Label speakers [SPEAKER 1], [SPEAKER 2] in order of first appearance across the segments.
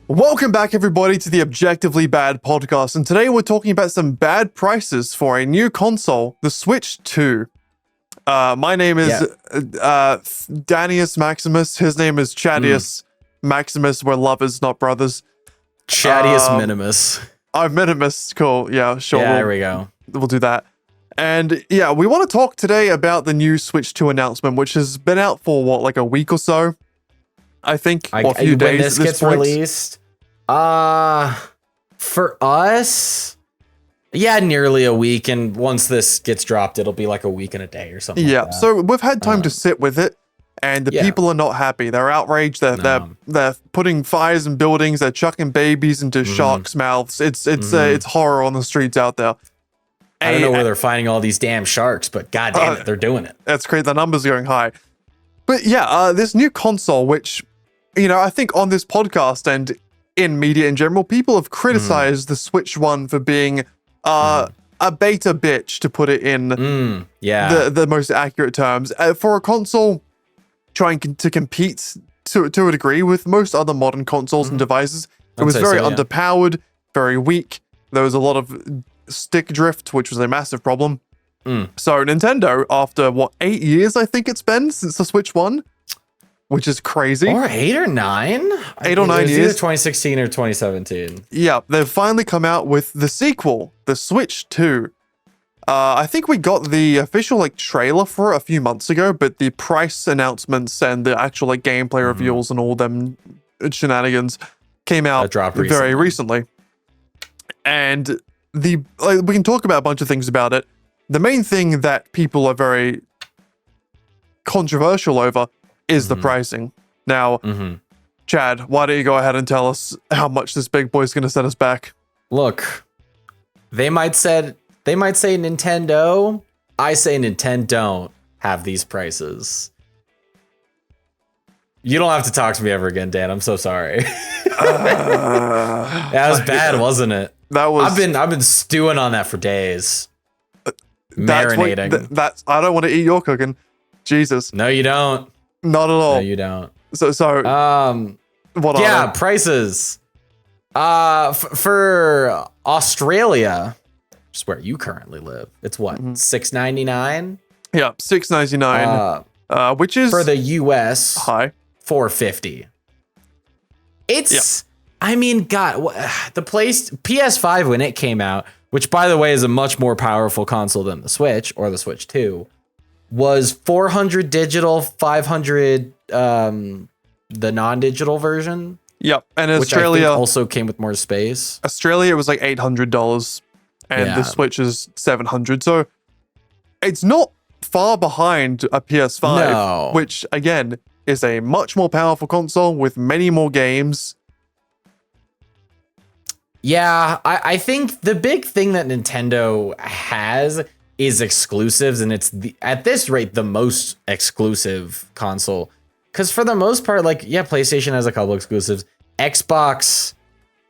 [SPEAKER 1] Welcome back, everybody, to the Objectively Bad podcast, and today we're talking about some bad prices for a new console, the Switch 2. My name is Danius Maximus. His name is Chadius Maximus. We're lovers, not brothers.
[SPEAKER 2] Chadius Minimus.
[SPEAKER 1] I'm Minimus. Cool. Yeah, sure.
[SPEAKER 2] Yeah, there we go.
[SPEAKER 1] We'll do that. And yeah, we want to talk today about the new Switch 2 announcement, which has been out for what, like a week or so? I think, or a few days.
[SPEAKER 2] When this gets released, for us, yeah, nearly a week. And once this gets dropped, it'll be like a week and a day or something.
[SPEAKER 1] Yeah,
[SPEAKER 2] like that.
[SPEAKER 1] so we've had time to sit with it, and the people are not happy. They're outraged. They're putting fires in buildings. They're chucking babies into sharks' mouths. It's horror on the streets out there.
[SPEAKER 2] I don't know where they're finding all these damn sharks, but god damn it, they're doing it.
[SPEAKER 1] That's great. The numbers are going high. But yeah, this new console, which, I think on this podcast and in media in general, people have criticized the Switch 1 for being a beta bitch, to put it in the most accurate terms. For a console trying to compete to a degree with most other modern consoles and devices, it was very underpowered, very weak. There was a lot of stick drift, which was a massive problem. So Nintendo, after 8 years I think it's been since the Switch 1, which is crazy.
[SPEAKER 2] Or 8 or 9?
[SPEAKER 1] 8 or 9 years.
[SPEAKER 2] Either 2016 or 2017.
[SPEAKER 1] Yeah, they've finally come out with the sequel, the Switch 2. I think we got the official trailer for it a few months ago, but the price announcements and the actual gameplay reveals and all them shenanigans came out very recently. And we can talk about a bunch of things about it. The main thing that people are very controversial over is the pricing. Now, Chad, why don't you go ahead and tell us how much this big boy's going to set us back?
[SPEAKER 2] Look, they might say Nintendo. I say Nintendo don't have these prices. You don't have to talk to me ever again, Dan. I'm so sorry. That was bad, wasn't it?
[SPEAKER 1] That was.
[SPEAKER 2] I've been stewing on that for days. Marinating.
[SPEAKER 1] That's I don't want to eat your cooking. Jesus.
[SPEAKER 2] No, you don't.
[SPEAKER 1] Not at all.
[SPEAKER 2] No, you don't.
[SPEAKER 1] So what are they?
[SPEAKER 2] Prices. For Australia, which is where you currently live, it's what, $6.99?
[SPEAKER 1] Yeah, $6.99. Which is
[SPEAKER 2] for the US
[SPEAKER 1] high.
[SPEAKER 2] $4.50. It's I mean, God, the PS5 when it came out, which by the way is a much more powerful console than the Switch or the Switch 2, was 400 digital, 500 the non-digital version.
[SPEAKER 1] Yep, and
[SPEAKER 2] which
[SPEAKER 1] Australia
[SPEAKER 2] I think also came with more space.
[SPEAKER 1] Australia was like $800, and the Switch is $700. So it's not far behind a PS5, which again is a much more powerful console with many more games.
[SPEAKER 2] Yeah, I think the big thing that Nintendo has is exclusives, and it's at this rate the most exclusive console. Because for the most part, PlayStation has a couple exclusives. Xbox,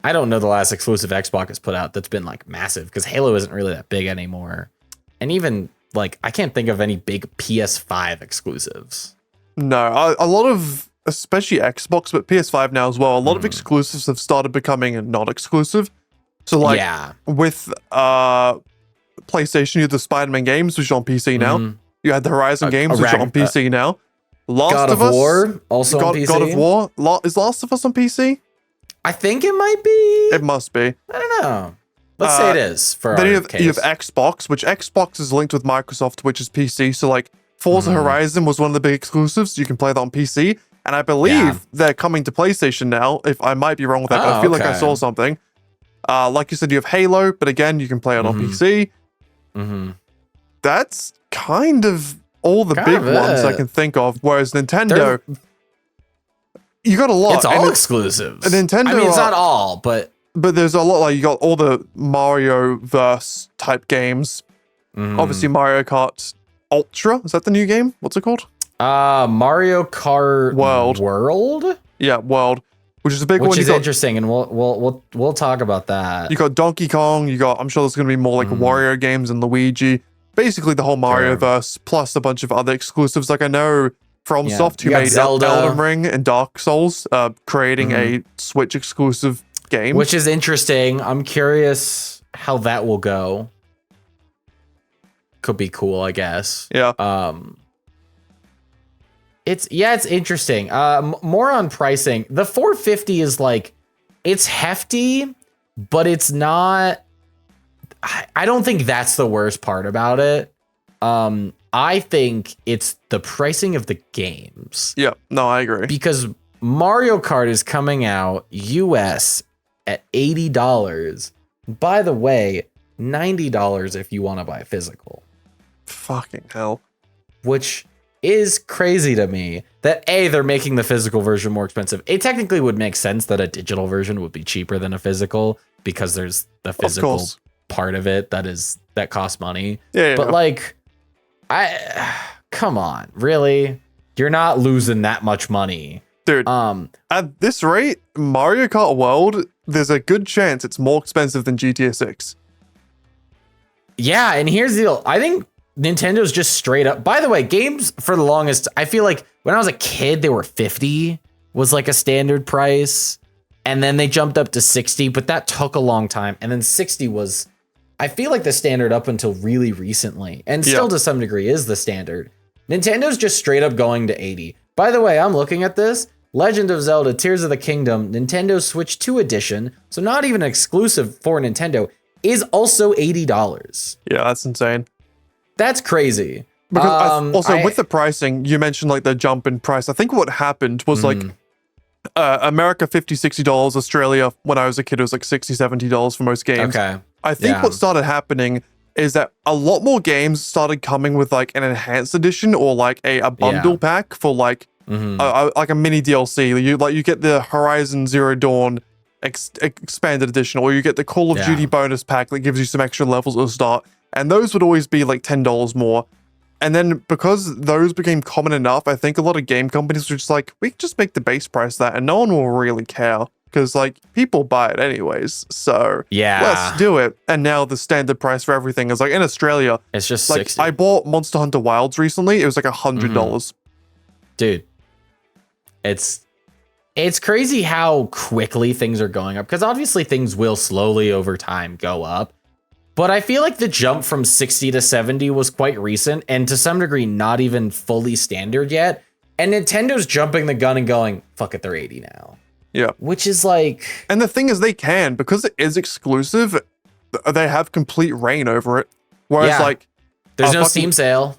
[SPEAKER 2] I don't know the last exclusive Xbox has put out that's been massive, because Halo isn't really that big anymore. And even I can't think of any big PS5 exclusives. No,
[SPEAKER 1] a lot of, especially Xbox, but PS5 now as well, a lot of exclusives have started becoming not exclusive. So with PlayStation, you had the Spider-Man games, which are on PC now. You had the Horizon games, which are on PC now.
[SPEAKER 2] God of War, also on PC.
[SPEAKER 1] God of War. Is Last of Us on PC?
[SPEAKER 2] I think it might be.
[SPEAKER 1] It must be.
[SPEAKER 2] I don't know. Let's say it is for
[SPEAKER 1] then
[SPEAKER 2] our case.
[SPEAKER 1] You have Xbox, which Xbox is linked with Microsoft, which is PC. So Forza Horizon was one of the big exclusives. You can play that on PC. And I believe they're coming to PlayStation now. If I might be wrong with that, but I feel like I saw something. Like you said, you have Halo, but again, you can play it on PC. That's kind of all the big ones I can think of. Whereas Nintendo, you got a lot.
[SPEAKER 2] It's all exclusives.
[SPEAKER 1] Nintendo,
[SPEAKER 2] I mean, it's not all, but
[SPEAKER 1] there's a lot. You got all the Mario verse type games. Obviously, Mario Kart Ultra. Is that the new game? What's it called?
[SPEAKER 2] Mario Kart World.
[SPEAKER 1] Yeah, World, which is a big one.
[SPEAKER 2] Which is interesting, and we'll talk about that.
[SPEAKER 1] You got Donkey Kong. I'm sure there's going to be more Wario games and Luigi. Basically, the whole Mario verse plus a bunch of other exclusives. I know FromSoft, who
[SPEAKER 2] You got
[SPEAKER 1] made
[SPEAKER 2] Zelda.
[SPEAKER 1] Elden Ring and Dark Souls, creating a Switch exclusive game.
[SPEAKER 2] Which is interesting. I'm curious how that will go. Could be cool, I guess.
[SPEAKER 1] Yeah.
[SPEAKER 2] It's interesting. More on pricing. The 450 is like, it's hefty, but it's not. I don't think that's the worst part about it. I think it's the pricing of the games.
[SPEAKER 1] Yeah, no, I agree.
[SPEAKER 2] Because Mario Kart is coming out US at $80. By the way, $90 if you want to buy physical.
[SPEAKER 1] Fucking hell.
[SPEAKER 2] Which is crazy to me that they're making the physical version more expensive. It technically would make sense that a digital version would be cheaper than a physical because there's the physical part of it that costs money.
[SPEAKER 1] Yeah.
[SPEAKER 2] But like, come on, really? You're not losing that much money.
[SPEAKER 1] Dude, at this rate, Mario Kart World, there's a good chance it's more expensive than GTA 6.
[SPEAKER 2] Yeah, and here's the deal. I think Nintendo's just straight up. By the way, games for the longest, I feel like when I was a kid, they were 50 was like a standard price. And then they jumped up to 60, but that took a long time. And then 60 was, I feel like, the standard up until really recently. And still to some degree is the standard. Nintendo's just straight up going to 80. By the way, I'm looking at this. Legend of Zelda Tears of the Kingdom, Nintendo Switch 2 edition, so not even exclusive for Nintendo, is also $80.
[SPEAKER 1] Yeah, that's insane.
[SPEAKER 2] That's crazy.
[SPEAKER 1] Because with the pricing, you mentioned like the jump in price. I think what happened was like America $50-$60, Australia when I was a kid it was like $60-$70 for most games.
[SPEAKER 2] Okay.
[SPEAKER 1] I think what started happening is that a lot more games started coming with like an enhanced edition or like a bundle pack for like a mini DLC. You get the Horizon Zero Dawn expanded edition, or you get the Call of Duty bonus pack that gives you some extra levels at the start, and those would always be like $10 more. And then because those became common enough, I think a lot of game companies were just like, we can just make the base price that and no one will really care because like people buy it anyways. So let's do it. And now the standard price for everything is like in Australia,
[SPEAKER 2] it's just
[SPEAKER 1] like
[SPEAKER 2] 60.
[SPEAKER 1] I bought Monster Hunter Wilds recently. It was like $100.
[SPEAKER 2] Dude, it's crazy how quickly things are going up because obviously things will slowly over time go up. But I feel like the jump from 60 to 70 was quite recent and to some degree not even fully standard yet. And Nintendo's jumping the gun and going, fuck it, they're 80 now.
[SPEAKER 1] Yeah.
[SPEAKER 2] Which is like...
[SPEAKER 1] And the thing is they can, because it is exclusive, they have complete reign over it. Whereas like...
[SPEAKER 2] There's no Steam sale.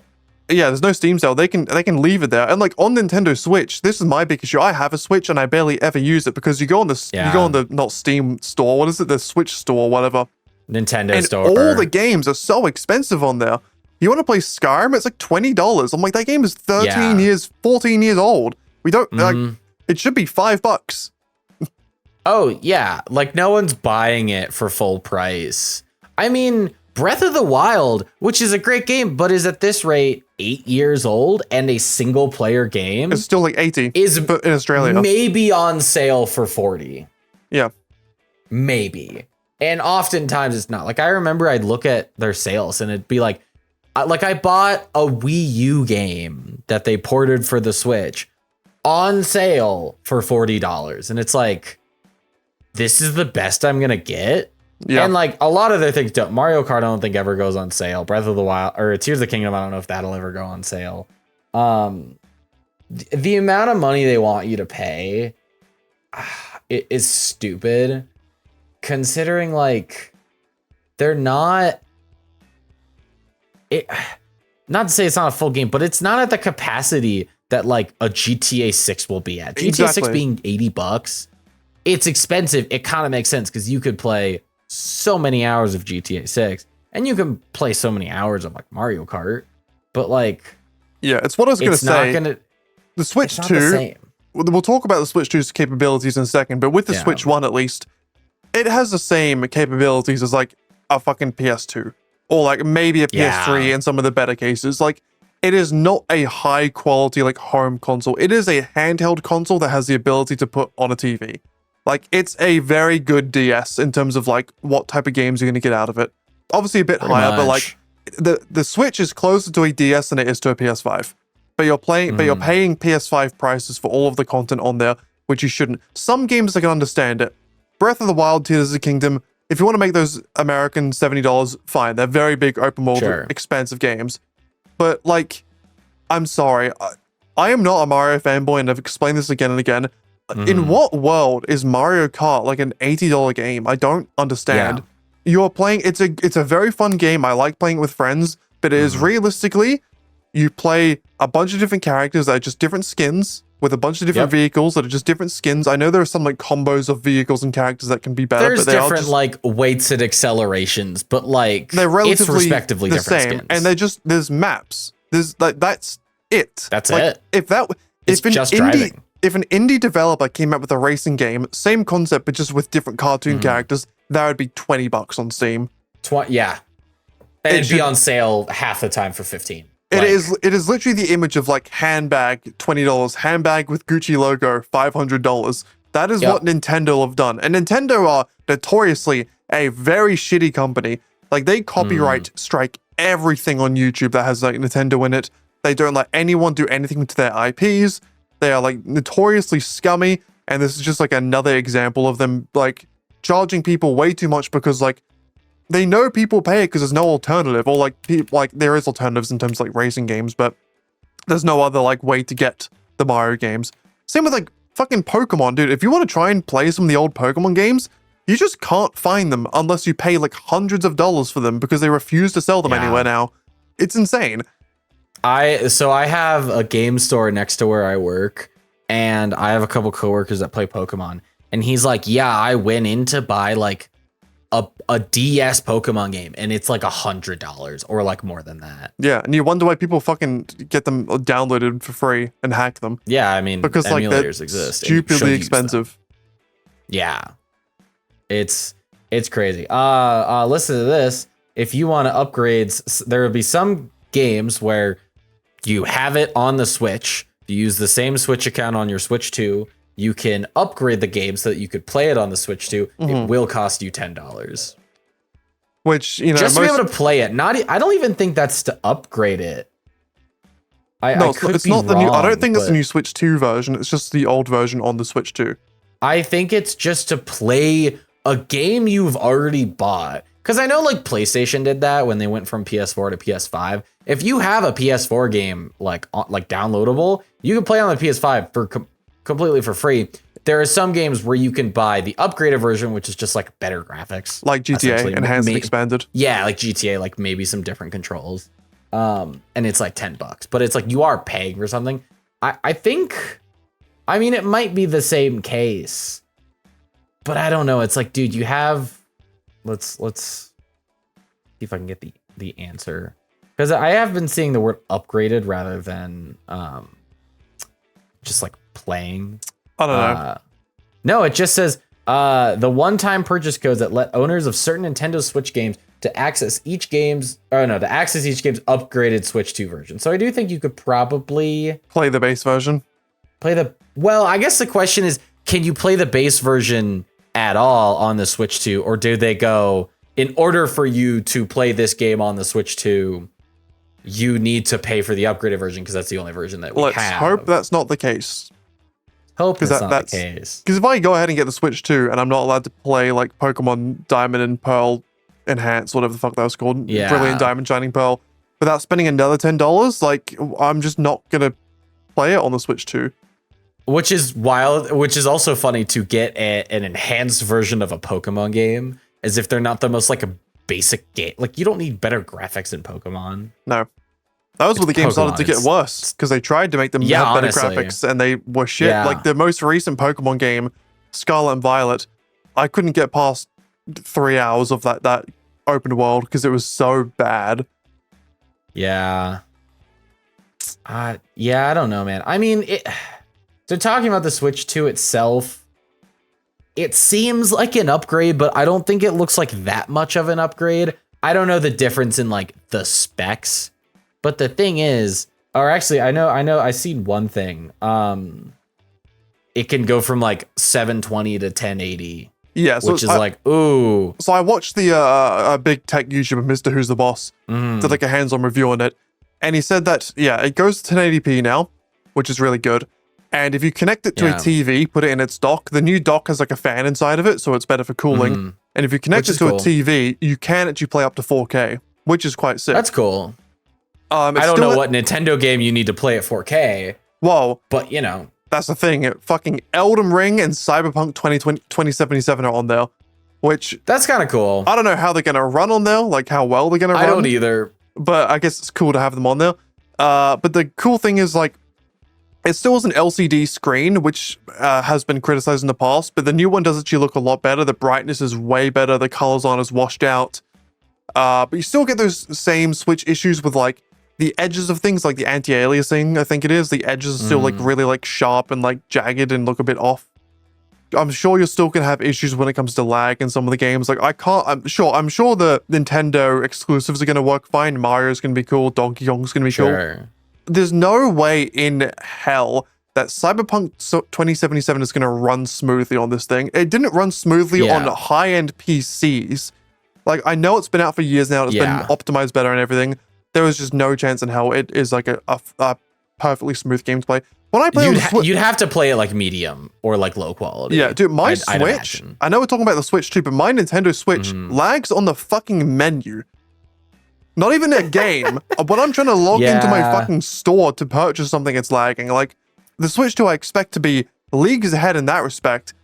[SPEAKER 1] Yeah, there's no Steam sale. They can leave it there. And like on Nintendo Switch, this is my big issue. I have a Switch and I barely ever use it because you go on the not Steam store, what is it? The Switch store, whatever.
[SPEAKER 2] Nintendo store.
[SPEAKER 1] All the games are so expensive on there. You want to play Skyrim? It's like $20. I'm like, that game is 14 years old. We don't like. It should be $5.
[SPEAKER 2] Oh yeah, like no one's buying it for full price. I mean, Breath of the Wild, which is a great game, but is at this rate 8 years old and a single player game.
[SPEAKER 1] It's still like 80 but in Australia.
[SPEAKER 2] Maybe on sale for 40.
[SPEAKER 1] Yeah.
[SPEAKER 2] Maybe. And oftentimes it's not. Like I remember I'd look at their sales and it'd be like I bought a Wii U game that they ported for the Switch on sale for $40. And it's like, this is the best I'm going to get. Yeah. And like a lot of their things don't. Mario Kart I don't think ever goes on sale. Breath of the Wild or Tears of the Kingdom, I don't know if that'll ever go on sale. The amount of money they want you to pay it is stupid. Considering like they're not to say it's not a full game, but it's not at the capacity that like a GTA 6 will be at. GTA 6 being $80, it's expensive. It kind of makes sense because you could play so many hours of GTA 6 and you can play so many hours of like Mario Kart. But like,
[SPEAKER 1] yeah, it's what I was going to say. The Switch 2, we'll talk about the Switch 2's capabilities in a second, but with the Switch 1 at least, it has the same capabilities as like a fucking PS2 or like maybe a PS3 in some of the better cases. Like it is not a high quality like home console. It is a handheld console that has the ability to put on a TV. Like it's a very good DS in terms of like what type of games you're going to get out of it. Obviously a bit higher, but like the Switch is closer to a DS than it is to a PS5. but you're paying PS5 prices for all of the content on there, which you shouldn't. Some games I can understand it. Breath of the Wild, Tears of the Kingdom. If you want to make those American $70, fine. They're very big, open world, expansive games. But like, I'm sorry, I am not a Mario fanboy, and I've explained this again and again. In what world is Mario Kart like an $80 game? I don't understand. You're playing, it's a very fun game. I like playing it with friends, but it is realistically, you play a bunch of different characters that are just different skins with a bunch of different vehicles that are just different skins. I know there are some like combos of vehicles and characters that can be better.
[SPEAKER 2] There's
[SPEAKER 1] but they
[SPEAKER 2] different
[SPEAKER 1] are just,
[SPEAKER 2] like weights and accelerations, but like
[SPEAKER 1] they're relatively
[SPEAKER 2] it's respectively
[SPEAKER 1] the
[SPEAKER 2] different
[SPEAKER 1] same.
[SPEAKER 2] skins.
[SPEAKER 1] And they're just, there's maps. There's like, that's it.
[SPEAKER 2] That's
[SPEAKER 1] like,
[SPEAKER 2] it.
[SPEAKER 1] If an indie developer came up with a racing game, same concept, but just with different cartoon characters, that would be $20 on Steam.
[SPEAKER 2] And it'd be on sale half the time for 15.
[SPEAKER 1] It is literally the image of like handbag, $20, handbag with Gucci logo, $500. That is what Nintendo have done. And Nintendo are notoriously a very shitty company. Like they copyright strike everything on YouTube that has like Nintendo in it. They don't let anyone do anything to their IPs. They are like notoriously scummy. And this is just like another example of them like charging people way too much because like they know people pay it because there's no alternative, or like there is alternatives in terms of like racing games, but there's no other like way to get the Mario games. Same with like fucking Pokemon, dude. If you want to try and play some of the old Pokemon games, you just can't find them unless you pay like hundreds of dollars for them because they refuse to sell them anywhere now. It's insane.
[SPEAKER 2] I have a game store next to where I work, and I have a couple coworkers that play Pokemon, and he's like, yeah, I went in to buy like a DS Pokemon game, and it's like $100 or like more than that. Yeah,
[SPEAKER 1] and you wonder why people fucking get them downloaded for free and hack them.
[SPEAKER 2] Yeah, I mean,
[SPEAKER 1] because like they're stupidly expensive.
[SPEAKER 2] Yeah, it's crazy. Listen to this. If you want to upgrade, there will be some games where you have it on the Switch. You use the same Switch account on your Switch 2. You can upgrade the game so that you could play it on the Switch 2. It will cost you $10.
[SPEAKER 1] Which, you know,
[SPEAKER 2] just to be able to play it. I don't even think that's to upgrade it.
[SPEAKER 1] It's not the new. I don't think it's the new Switch 2 version. It's just the old version on the Switch 2.
[SPEAKER 2] I think it's just to play a game you've already bought. Because I know like PlayStation did that when they went from PS4 to PS5. If you have a PS4 game like downloadable, you can play on the PS5 for completely for free. There are some games where you can buy the upgraded version, which is just like better graphics,
[SPEAKER 1] like GTA enhanced and expanded.
[SPEAKER 2] Yeah, like GTA, like maybe some different controls. And it's like $10, but it's like you are paying for something. I think, I mean, it might be the same case, but I don't know. It's like, dude, you have. Let's see if I can get the answer, because I have been seeing the word upgraded rather than just like playing.
[SPEAKER 1] I don't know.
[SPEAKER 2] No, it just says the one-time purchase codes that let owners of certain Nintendo Switch games to access each game's upgraded Switch 2 version. So I do think you could probably
[SPEAKER 1] play the base version.
[SPEAKER 2] Well, I guess the question is, can you play the base version at all on the Switch 2, or do they go, in order for you to play this game on the Switch 2, you need to pay for the upgraded version because that's the only version that we have?
[SPEAKER 1] Let's hope that's not the case.
[SPEAKER 2] Hope that's not the case.
[SPEAKER 1] Because if I go ahead and get the Switch 2 and I'm not allowed to play like Pokemon Diamond and Pearl Enhanced, whatever the fuck that was called, Brilliant Diamond Shining Pearl, without spending another $10, like I'm just not gonna play it on the Switch 2.
[SPEAKER 2] Which is wild, which is also funny to get an enhanced version of a Pokemon game, as if they're not the most like a basic game. Like, you don't need better graphics in Pokemon.
[SPEAKER 1] No. That was where the game started to get worse, because they tried to make them have better graphics and they were shit. Yeah. Like the most recent Pokemon game, Scarlet and Violet, I couldn't get past 3 hours of that open world because it was so bad.
[SPEAKER 2] Yeah. I don't know, man. I mean, so talking about the Switch 2 itself, it seems like an upgrade, but I don't think it looks like that much of an upgrade. I don't know the difference in like the specs, but the thing is, or actually, I know, I seen one thing. It can go from like 720 to 1080.
[SPEAKER 1] Yeah, so
[SPEAKER 2] which is like, ooh.
[SPEAKER 1] So I watched the big tech YouTuber, Mr. Who's the Boss, did like a hands-on review on it. And he said that, yeah, it goes to 1080p now, which is really good. And if you connect it to a TV, put it in its dock, the new dock has like a fan inside of it, so it's better for cooling. And if you connect it to a TV, you can actually play up to 4K, which is quite sick.
[SPEAKER 2] That's cool. I don't know what Nintendo game you need to play at 4K.
[SPEAKER 1] Whoa.
[SPEAKER 2] But, you know.
[SPEAKER 1] That's the thing. Fucking Elden Ring and Cyberpunk 2077 are on there, which...
[SPEAKER 2] That's kind of cool.
[SPEAKER 1] I don't know how they're going to run on there, like how well they're going to run.
[SPEAKER 2] I don't either.
[SPEAKER 1] But I guess it's cool to have them on there. But the cool thing is, like, it still has an LCD screen, which has been criticized in the past, but the new one does actually look a lot better. The brightness is way better. The colors aren't as washed out. But you still get those same Switch issues with, like, the edges of things, like the anti-aliasing, I think it is. The edges are still, like, really, like, sharp and, like, jagged and look a bit off. I'm sure you're still going to have issues when it comes to lag in some of the games. Like, I'm sure the Nintendo exclusives are going to work fine. Mario's going to be cool. Donkey Kong's going to be cool. There's no way in hell that Cyberpunk 2077 is going to run smoothly on this thing. It didn't run smoothly on high-end PCs. Like, I know it's been out for years now. It's been optimized better and everything. There was just no chance in hell it is like a perfectly smooth game to play. When I play
[SPEAKER 2] you'd have to play it like medium or like low quality.
[SPEAKER 1] Yeah, dude, my Switch, I know we're talking about the Switch too, but my Nintendo Switch lags on the fucking menu. Not even a game. When I'm trying to log into my fucking store to purchase something, it's lagging. Like, the Switch 2 I expect to be leagues ahead in that respect,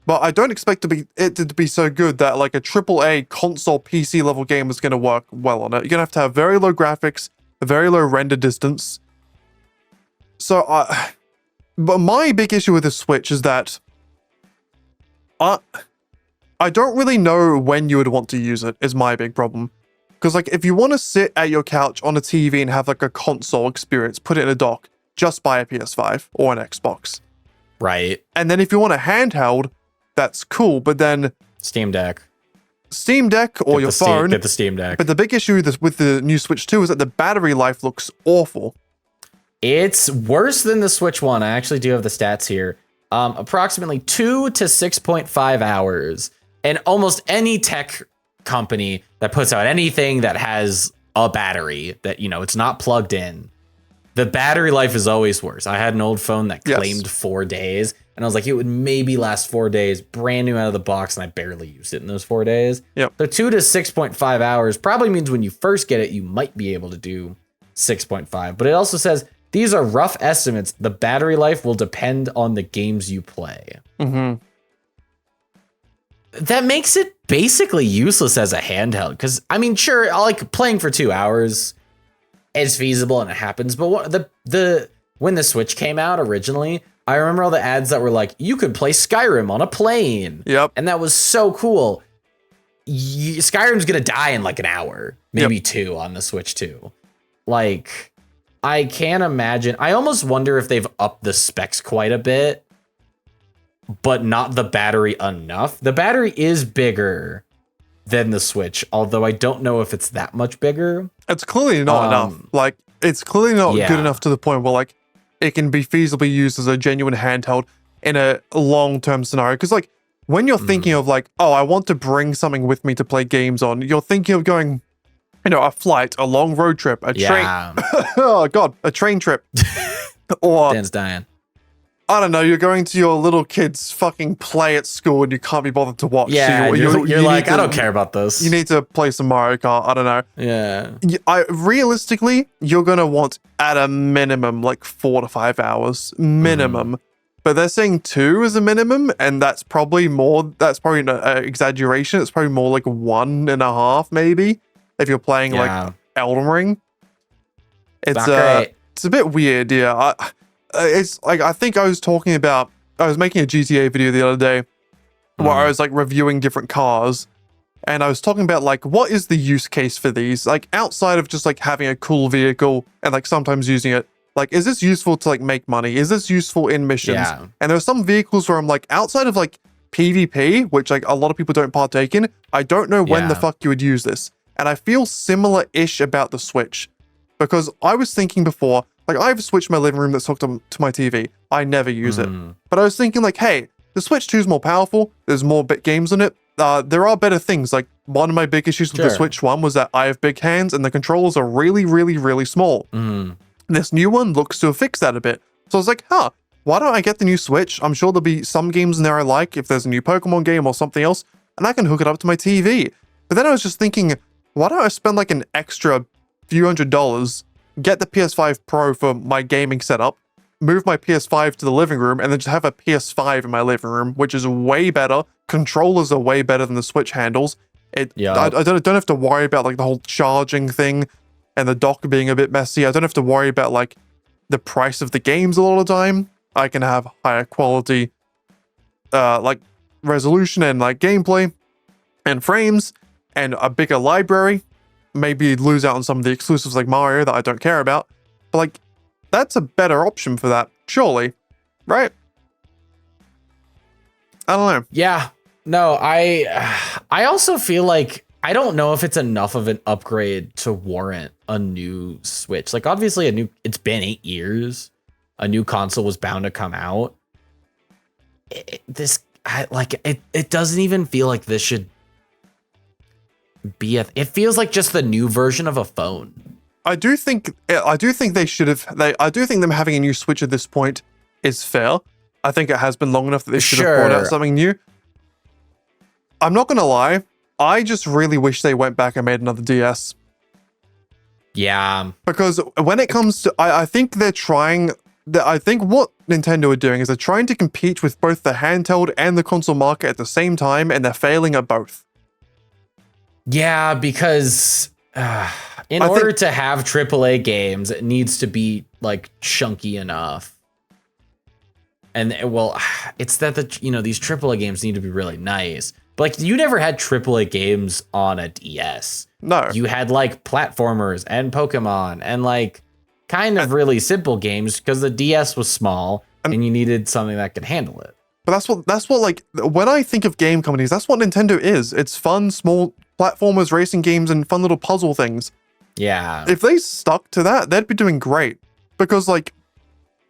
[SPEAKER 1] but I don't expect it to be so good that like a AAA console PC level game is going to work well on it. You're going to have very low graphics, a very low render distance. So, but my big issue with the Switch is that I don't really know when you would want to use it, is my big problem. Because, like, if you want to sit at your couch on a TV and have, like, a console experience, put it in a dock, just buy a PS5 or an Xbox.
[SPEAKER 2] Right.
[SPEAKER 1] And then if you want a handheld, that's cool, but then...
[SPEAKER 2] Steam Deck
[SPEAKER 1] or your phone.
[SPEAKER 2] Get the Steam Deck.
[SPEAKER 1] But the big issue with the new Switch 2 is that the battery life looks awful.
[SPEAKER 2] It's worse than the Switch 1. I actually do have the stats here. Approximately 2 to 6.5 hours. And almost any tech company that puts out anything that has a battery that, you know, it's not plugged in, the battery life is always worse. I had an old phone that claimed 4 days, and I was like, it would maybe last 4 days, brand new out of the box, and I barely used it in those 4 days.
[SPEAKER 1] Yep.
[SPEAKER 2] So 2 to 6.5 hours probably means when you first get it, you might be able to do 6.5. But it also says these are rough estimates. The battery life will depend on the games you play. That makes it basically useless as a handheld. Because, I mean, sure, like playing for 2 hours is feasible and it happens. But when the Switch came out originally, I remember all the ads that were like, you could play Skyrim on a plane.
[SPEAKER 1] Yep.
[SPEAKER 2] And that was so cool. Skyrim's going to die in like an hour, maybe 2 on the Switch 2. Like, I can't imagine. I almost wonder if they've upped the specs quite a bit, but not the battery enough. The battery is bigger than the Switch, although I don't know if it's that much bigger.
[SPEAKER 1] It's clearly not enough. Like, it's clearly not good enough to the point where, like, it can be feasibly used as a genuine handheld in a long-term scenario. Because, like, when you're thinking of, like, oh, I want to bring something with me to play games on, you're thinking of going, you know, a flight, a long road trip, a train. Oh, God, a train trip. Or...
[SPEAKER 2] Dan's dying.
[SPEAKER 1] I don't know, you're going to your little kid's fucking play at school and you can't be bothered to watch.
[SPEAKER 2] Yeah, so you're like, I don't care about this.
[SPEAKER 1] You need to play some Mario Kart, I don't know.
[SPEAKER 2] Yeah.
[SPEAKER 1] Realistically, you're going to want at a minimum like 4 to 5 hours. Minimum. But they're saying 2 is a minimum, and that's probably more, that's probably an exaggeration. It's probably more like 1.5 maybe, if you're playing like Elden Ring. It's a bit weird, yeah. It's like, I think I was making a GTA video the other day where I was like reviewing different cars, and I was talking about like, what is the use case for these? Like, outside of just like having a cool vehicle and like sometimes using it, like, is this useful to like make money? Is this useful in missions?
[SPEAKER 2] Yeah.
[SPEAKER 1] And there are some vehicles where I'm like, outside of like PvP, which like a lot of people don't partake in, I don't know when the fuck you would use this. And I feel similar-ish about the Switch, because I was thinking before, like, I have a Switch in my living room that's hooked up to my TV. I never use it. But I was thinking, like, hey, the Switch 2 is more powerful. There's more games on it. There are better things. Like, one of my big issues with the
[SPEAKER 2] Sure.
[SPEAKER 1] Switch 1 was that I have big hands and the controllers are really, really, really small. This new one looks to have fixed that a bit. So I was like, why don't I get the new Switch? I'm sure there'll be some games in there I like if there's a new Pokemon game or something else, and I can hook it up to my TV. But then I was just thinking, why don't I spend like an extra few $100, get the PS5 Pro for my gaming setup, move my PS5 to the living room, and then just have a PS5 in my living room, which is way better. Controllers are way better than the Switch handles. I don't have to worry about like the whole charging thing and the dock being a bit messy. I don't have to worry about like the price of the games a lot of the time. I can have higher quality like resolution and like gameplay and frames and a bigger library. Maybe lose out on some of the exclusives like Mario that I don't care about. But like that's a better option for that, surely, right? I don't know.
[SPEAKER 2] Yeah. No, I also feel like I don't know if it's enough of an upgrade to warrant a new Switch. Like obviously it's been 8 years. A new console was bound to come out. It doesn't even feel like this should be it feels like just the new version of a phone.
[SPEAKER 1] I do think they should have. I do think them having a new Switch at this point is fair. I think it has been long enough that they should have brought out something new. I'm not gonna lie. I just really wish they went back and made another DS.
[SPEAKER 2] Yeah.
[SPEAKER 1] Because when it comes to, I think they're trying. I think what Nintendo are doing is they're trying to compete with both the handheld and the console market at the same time, and they're failing at both.
[SPEAKER 2] Yeah, because in order to have AAA games, it needs to be like chunky enough. And well, it's that these AAA games need to be really nice. But like you never had AAA games on a DS.
[SPEAKER 1] No.
[SPEAKER 2] You had like platformers and Pokemon and like kind of really simple games because the DS was small and you needed something that could handle it.
[SPEAKER 1] But that's what like when I think of game companies, that's what Nintendo is. It's fun, small platformers, racing games, and fun little puzzle things.
[SPEAKER 2] Yeah.
[SPEAKER 1] If they stuck to that, they'd be doing great. Because like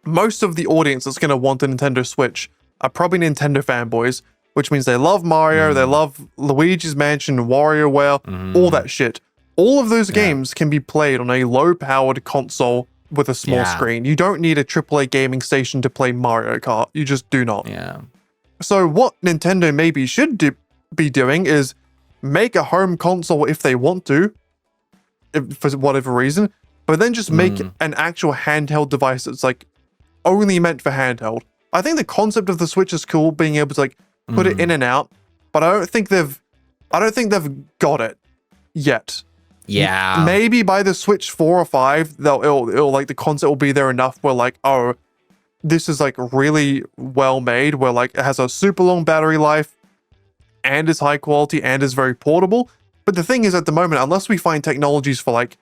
[SPEAKER 1] most of the audience that's gonna want a Nintendo Switch are probably Nintendo fanboys, which means they love Mario, they love Luigi's Mansion, WarioWare, all that shit. All of those games can be played on a low-powered console with a small screen. You don't need a AAA gaming station to play Mario Kart. You just do not.
[SPEAKER 2] Yeah.
[SPEAKER 1] So what Nintendo maybe should be doing is make a home console if they want to, for whatever reason, but then just make an actual handheld device that's like only meant for handheld. I think the concept of the Switch is cool, being able to like put it in and out, but I don't think they've got it yet.
[SPEAKER 2] Yeah.
[SPEAKER 1] Maybe by the Switch 4 or 5, it'll like the concept will be there enough where like, oh, this is like really well made, where like it has a super long battery life and is high quality and is very portable. But the thing is, at the moment, unless we find technologies for like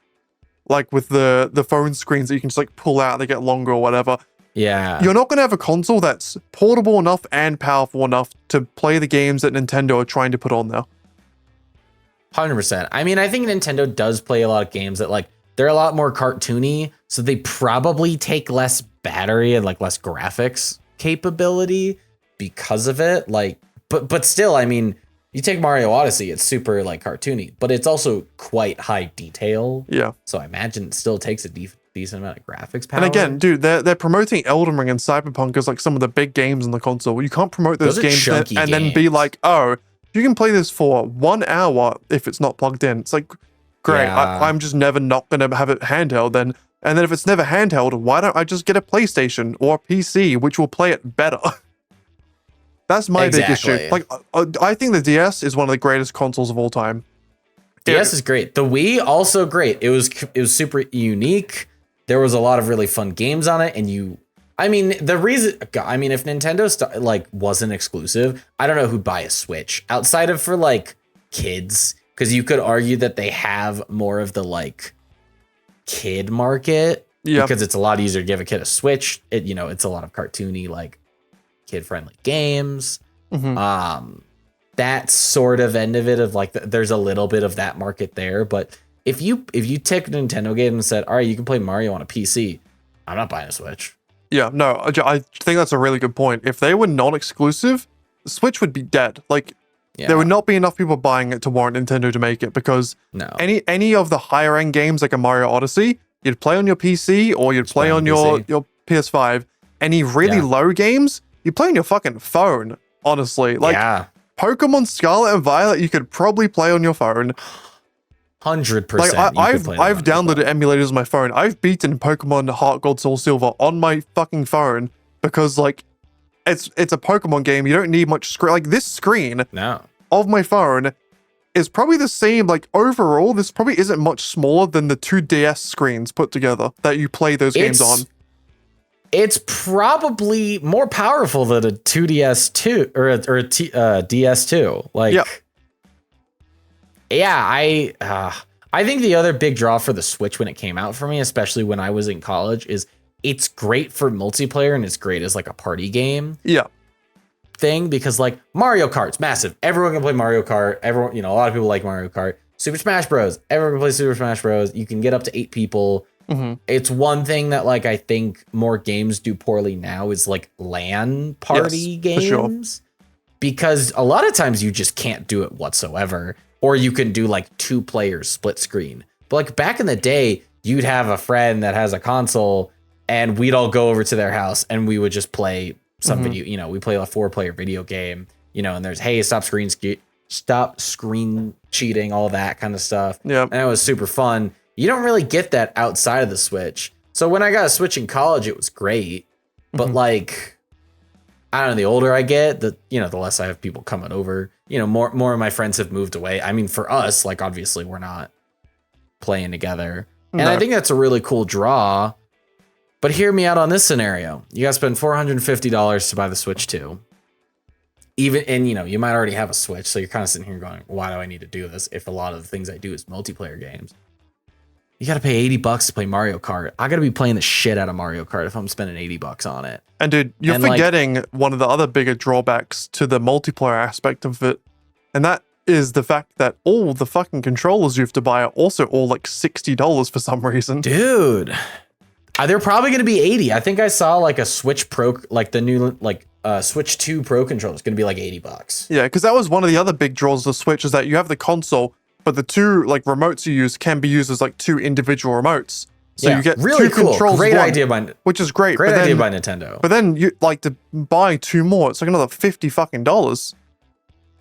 [SPEAKER 1] with the phone screens that you can just like pull out, they get longer or whatever.
[SPEAKER 2] Yeah.
[SPEAKER 1] You're not going to have a console that's portable enough and powerful enough to play the games that Nintendo are trying to put on there.
[SPEAKER 2] 100%. I mean, I think Nintendo does play a lot of games that like they're a lot more cartoony, so they probably take less battery and like less graphics capability because of it. Like, but still, I mean, you take Mario Odyssey, it's super like cartoony, but it's also quite high detail.
[SPEAKER 1] Yeah.
[SPEAKER 2] So I imagine it still takes a decent amount of graphics power.
[SPEAKER 1] And again, dude, they're promoting Elden Ring and Cyberpunk as like some of the big games on the console. You can't promote those games and then be like, oh, you can play this for 1 hour if it's not plugged in. It's like, great. Yeah. I'm just never not going to have it handheld then. And then if it's never handheld, why don't I just get a PlayStation or a PC, which will play it better? That's my big issue. Like, I think the DS is one of the greatest consoles of all time.
[SPEAKER 2] DS is great. The Wii also great. It was super unique. There was a lot of really fun games on it, and if Nintendo wasn't exclusive, I don't know who'd buy a Switch outside of for like kids, because you could argue that they have more of the like kid market because it's a lot easier to give a kid a Switch. It's a lot of cartoony like kid friendly games. That sort of end of it of like there's a little bit of that market there, but if you took a Nintendo game and said, all right, you can play Mario on a PC, I'm not buying a Switch.
[SPEAKER 1] Yeah, no, I think that's a really good point. If they were non-exclusive, the Switch would be dead. Like, there would not be enough people buying it to warrant Nintendo to make it, because
[SPEAKER 2] No.
[SPEAKER 1] any of the higher end games like a Mario Odyssey, you'd play on your PC or you'd play on your PS5. Any really low games, you play on your fucking phone, honestly. Like Pokemon Scarlet and Violet, you could probably play on your phone.
[SPEAKER 2] 100%.
[SPEAKER 1] Like I've downloaded emulators on my phone. I've beaten Pokemon Heart Gold Soul Silver on my fucking phone because like it's a Pokemon game. You don't need much screen. Like this screen of my phone is probably the same. Like overall, this probably isn't much smaller than the 2 DS screens put together that you play those games on.
[SPEAKER 2] It's probably more powerful than a 2DS2 or a DS2. Like, I think the other big draw for the Switch when it came out for me, especially when I was in college, is it's great for multiplayer and it's great as like a party game. Thing, because like Mario Kart's massive. Everyone can play Mario Kart. Everyone, a lot of people like Mario Kart. Super Smash Bros. Everyone can play Super Smash Bros. You can get up to 8 people. It's one thing that like I think more games do poorly now is like LAN party games, because a lot of times you just can't do it whatsoever, or you can do like 2 players split screen. But like back in the day, you'd have a friend that has a console and we'd all go over to their house and we would just play some video, we play a 4-player video game, and there's, hey, stop screen cheating, all that kind of stuff. And it was super fun. You don't really get that outside of the Switch. So when I got a Switch in college, it was great. But like, I don't know, the older I get, the less I have people coming over. More of my friends have moved away. I mean, for us, like obviously we're not playing together. And I think that's a really cool draw. But hear me out on this scenario. You guys spend $450 to buy the Switch 2. And you might already have a Switch, so you're kind of sitting here going, why do I need to do this if a lot of the things I do is multiplayer games? You got to pay $80 to play Mario Kart. I got to be playing the shit out of Mario Kart if I'm spending $80 on it. And dude, you're forgetting one of the other bigger drawbacks to the multiplayer aspect of it. And that is the fact that all the fucking controllers you have to buy are also all like $60 for some reason. Dude, they're probably going to be 80. I think I saw like a Switch Pro, like the new Switch 2 Pro controller is going to be like $80. Yeah, because that was one of the other big draws of the Switch, is that you have the console, but the 2 like remotes you use can be used as like 2 individual remotes. So you get really 2 controls. Great idea which is great. Great idea by Nintendo. But then you like to buy 2 more. It's like another $50 fucking dollars.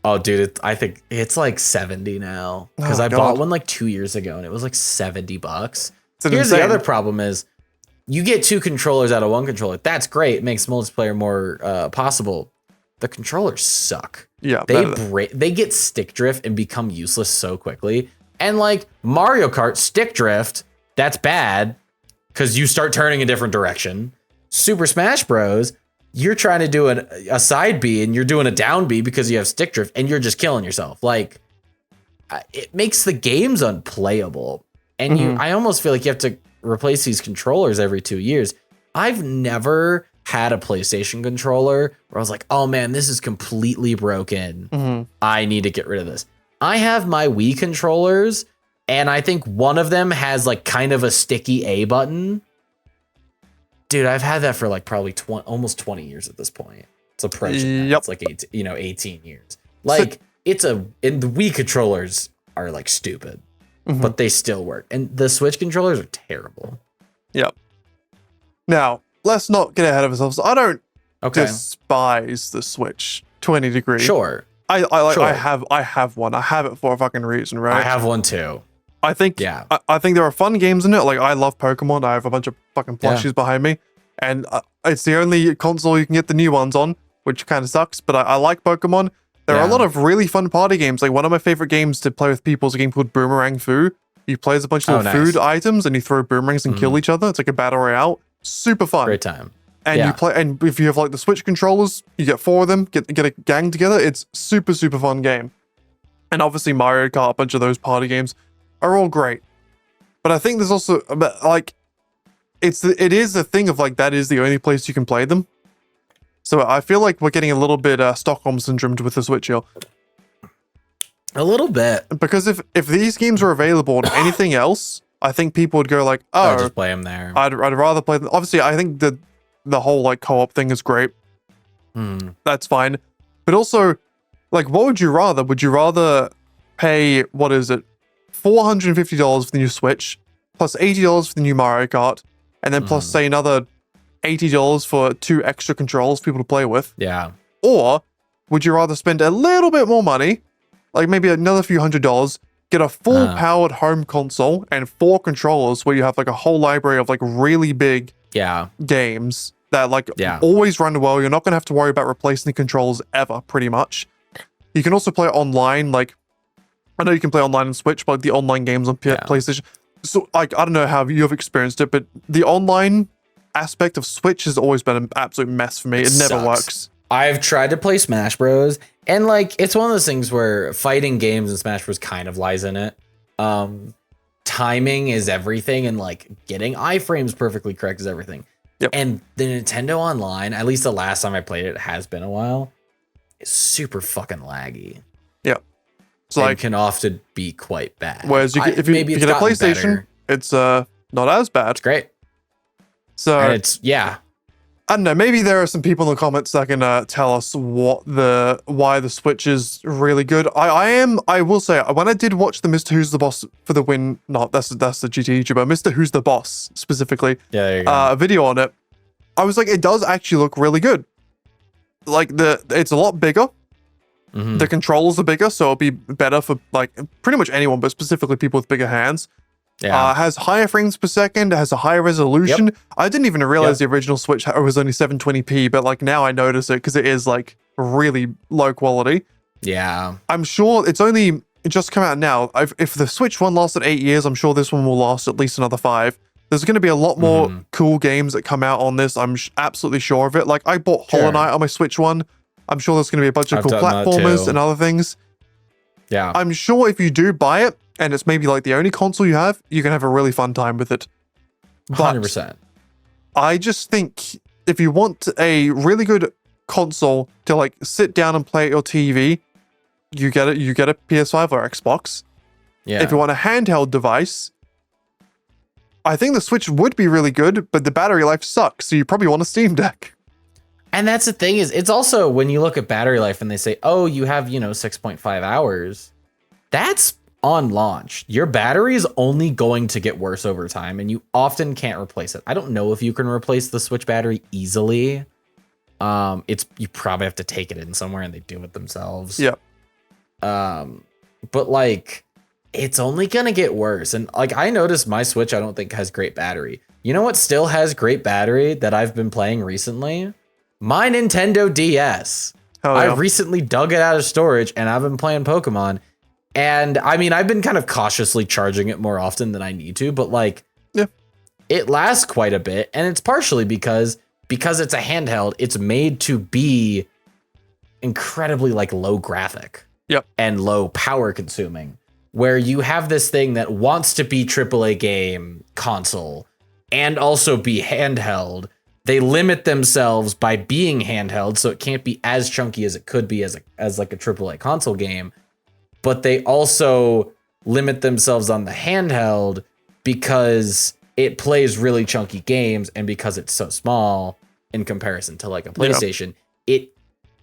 [SPEAKER 2] Oh, dude, I think it's like 70 now, because I bought one like 2 years ago and it was like $70. Here's the other problem is you get 2 controllers out of 1 controller. That's great. It makes multiplayer more possible. The controllers suck. Yeah, they get stick drift and become useless so quickly. And like Mario Kart stick drift, that's bad because you start turning a different direction. Super Smash Bros, you're trying to do a side B and you're doing a down B because you have stick drift and you're just killing yourself. Like it makes the games unplayable. And I almost feel like you have to replace these controllers every 2 years. I've never had a PlayStation controller where I was like, oh man, this is completely broken. I need to get rid of this. I have my Wii controllers, and I think one of them has like kind of a sticky A button. Dude, I've had that for like probably almost 20 years at this point. It's approaching. It's like 18 years. Like and the Wii controllers are like stupid, but they still work. And the Switch controllers are terrible. Yep. Now, let's not get ahead of ourselves. I don't despise the Switch to any degree. Sure. I have one. I have it for a fucking reason, right? I have one too. I think I think there are fun games in it. Like I love Pokemon. I have a bunch of fucking plushies behind me, and it's the only console you can get the new ones on, which kind of sucks. But I like Pokemon. There are a lot of really fun party games. Like one of my favorite games to play with people is a game called Boomerang Fu. You play as a bunch of little food items and you throw boomerangs and kill each other. It's like a battle royale. Super fun. Great time. And you play, and if you have like the Switch controllers, you get 4 of them, get a gang together. It's super fun game. And obviously Mario Kart, a bunch of those party games are all great. But I think there's also like it is a thing of like that is the only place you can play them. So I feel like we're getting a little bit Stockholm syndromed with the Switch here. A little bit. Because if these games were available on anything else, I think people would go like, oh, I'll just play them there. I'd rather play them. Obviously, I think the whole like co-op thing is great. That's fine. But also,
[SPEAKER 1] Like, what would you rather? Would you rather pay, what is it, $450 for the new Switch, plus $80 for the new Mario Kart, and then plus, say, another $80 for 2 extra controls for people to play with?
[SPEAKER 2] Yeah.
[SPEAKER 1] Or would you rather spend a little bit more money, like maybe another few $100s, get a full-powered home console and 4 controllers where you have like a whole library of like really big games that like always run well. You're not going to have to worry about replacing the controls ever, pretty much. You can also play online. Like, I know you can play online on Switch, but like the online games on PlayStation. So like, I don't know how you've experienced it, but the online aspect of Switch has always been an absolute mess for me. It never works.
[SPEAKER 2] I've tried to play Smash Bros. And like, it's one of those things where fighting games in Smash Bros. Kind of lies in it. Timing is everything, and like getting iframes perfectly correct is everything.
[SPEAKER 1] Yep.
[SPEAKER 2] And the Nintendo Online, at least the last time I played it, has been a while, is super fucking laggy.
[SPEAKER 1] Yeah. So like,
[SPEAKER 2] can often be quite bad.
[SPEAKER 1] Whereas if you get a PlayStation, it's not as bad.
[SPEAKER 2] It's great.
[SPEAKER 1] So
[SPEAKER 2] and it's
[SPEAKER 1] I don't know. Maybe there are some people in the comments that can tell us why the Switch is really good. I will say, when I did watch the Mr. Who's the Boss for the win, that's the GT YouTuber, Mr. Who's the Boss specifically,
[SPEAKER 2] there you go.
[SPEAKER 1] Video on it, I was like, it does actually look really good. Like it's a lot bigger. The controllers are bigger, so it'll be better for like pretty much anyone, but specifically people with bigger hands. Has higher frames per second, has a higher resolution. I didn't even realize the original Switch was only 720p, but like now I notice it because it is like really low quality.
[SPEAKER 2] Yeah.
[SPEAKER 1] I'm sure it's only just come out now. If the Switch one lasted 8 years, I'm sure this one will last at least another 5. There's going to be a lot more cool games that come out on this. I'm absolutely sure of it. Like, I bought Hollow Knight on my Switch one. I'm sure there's going to be a bunch of cool platformers and other things.
[SPEAKER 2] Yeah.
[SPEAKER 1] I'm sure if you do buy it, and it's maybe like the only console you have, you can have a really fun time with it. But
[SPEAKER 2] 100%.
[SPEAKER 1] I just think if you want a really good console to like sit down and play at your TV, you get it. You get a PS5 or Xbox.
[SPEAKER 2] Yeah.
[SPEAKER 1] If you want a handheld device, I think the Switch would be really good, but the battery life sucks. So you probably want a Steam Deck.
[SPEAKER 2] And that's the thing, is it's also when you look at battery life and they say, oh, you have 6.5 hours. That's on launch. Your battery is only going to get worse over time, and you often can't replace it. I don't know if you can replace the Switch battery easily. You probably have to take it in somewhere and they do it themselves.
[SPEAKER 1] Yeah.
[SPEAKER 2] But like, it's only gonna get worse. And like, I noticed my Switch, I don't think has great battery. You know what still has great battery that I've been playing recently? My Nintendo DS. I recently dug it out of storage and I've been playing Pokemon. And I mean, I've been kind of cautiously charging it more often than I need to, but like, it lasts quite a bit. And it's partially because it's a handheld, it's made to be incredibly like low graphic and low power consuming, where you have this thing that wants to be AAA game console and also be handheld. They limit themselves by being handheld, so it can't be as chunky as it could be as like a AAA console game. But they also limit themselves on the handheld because it plays really chunky games, and because it's so small in comparison to like a PlayStation, it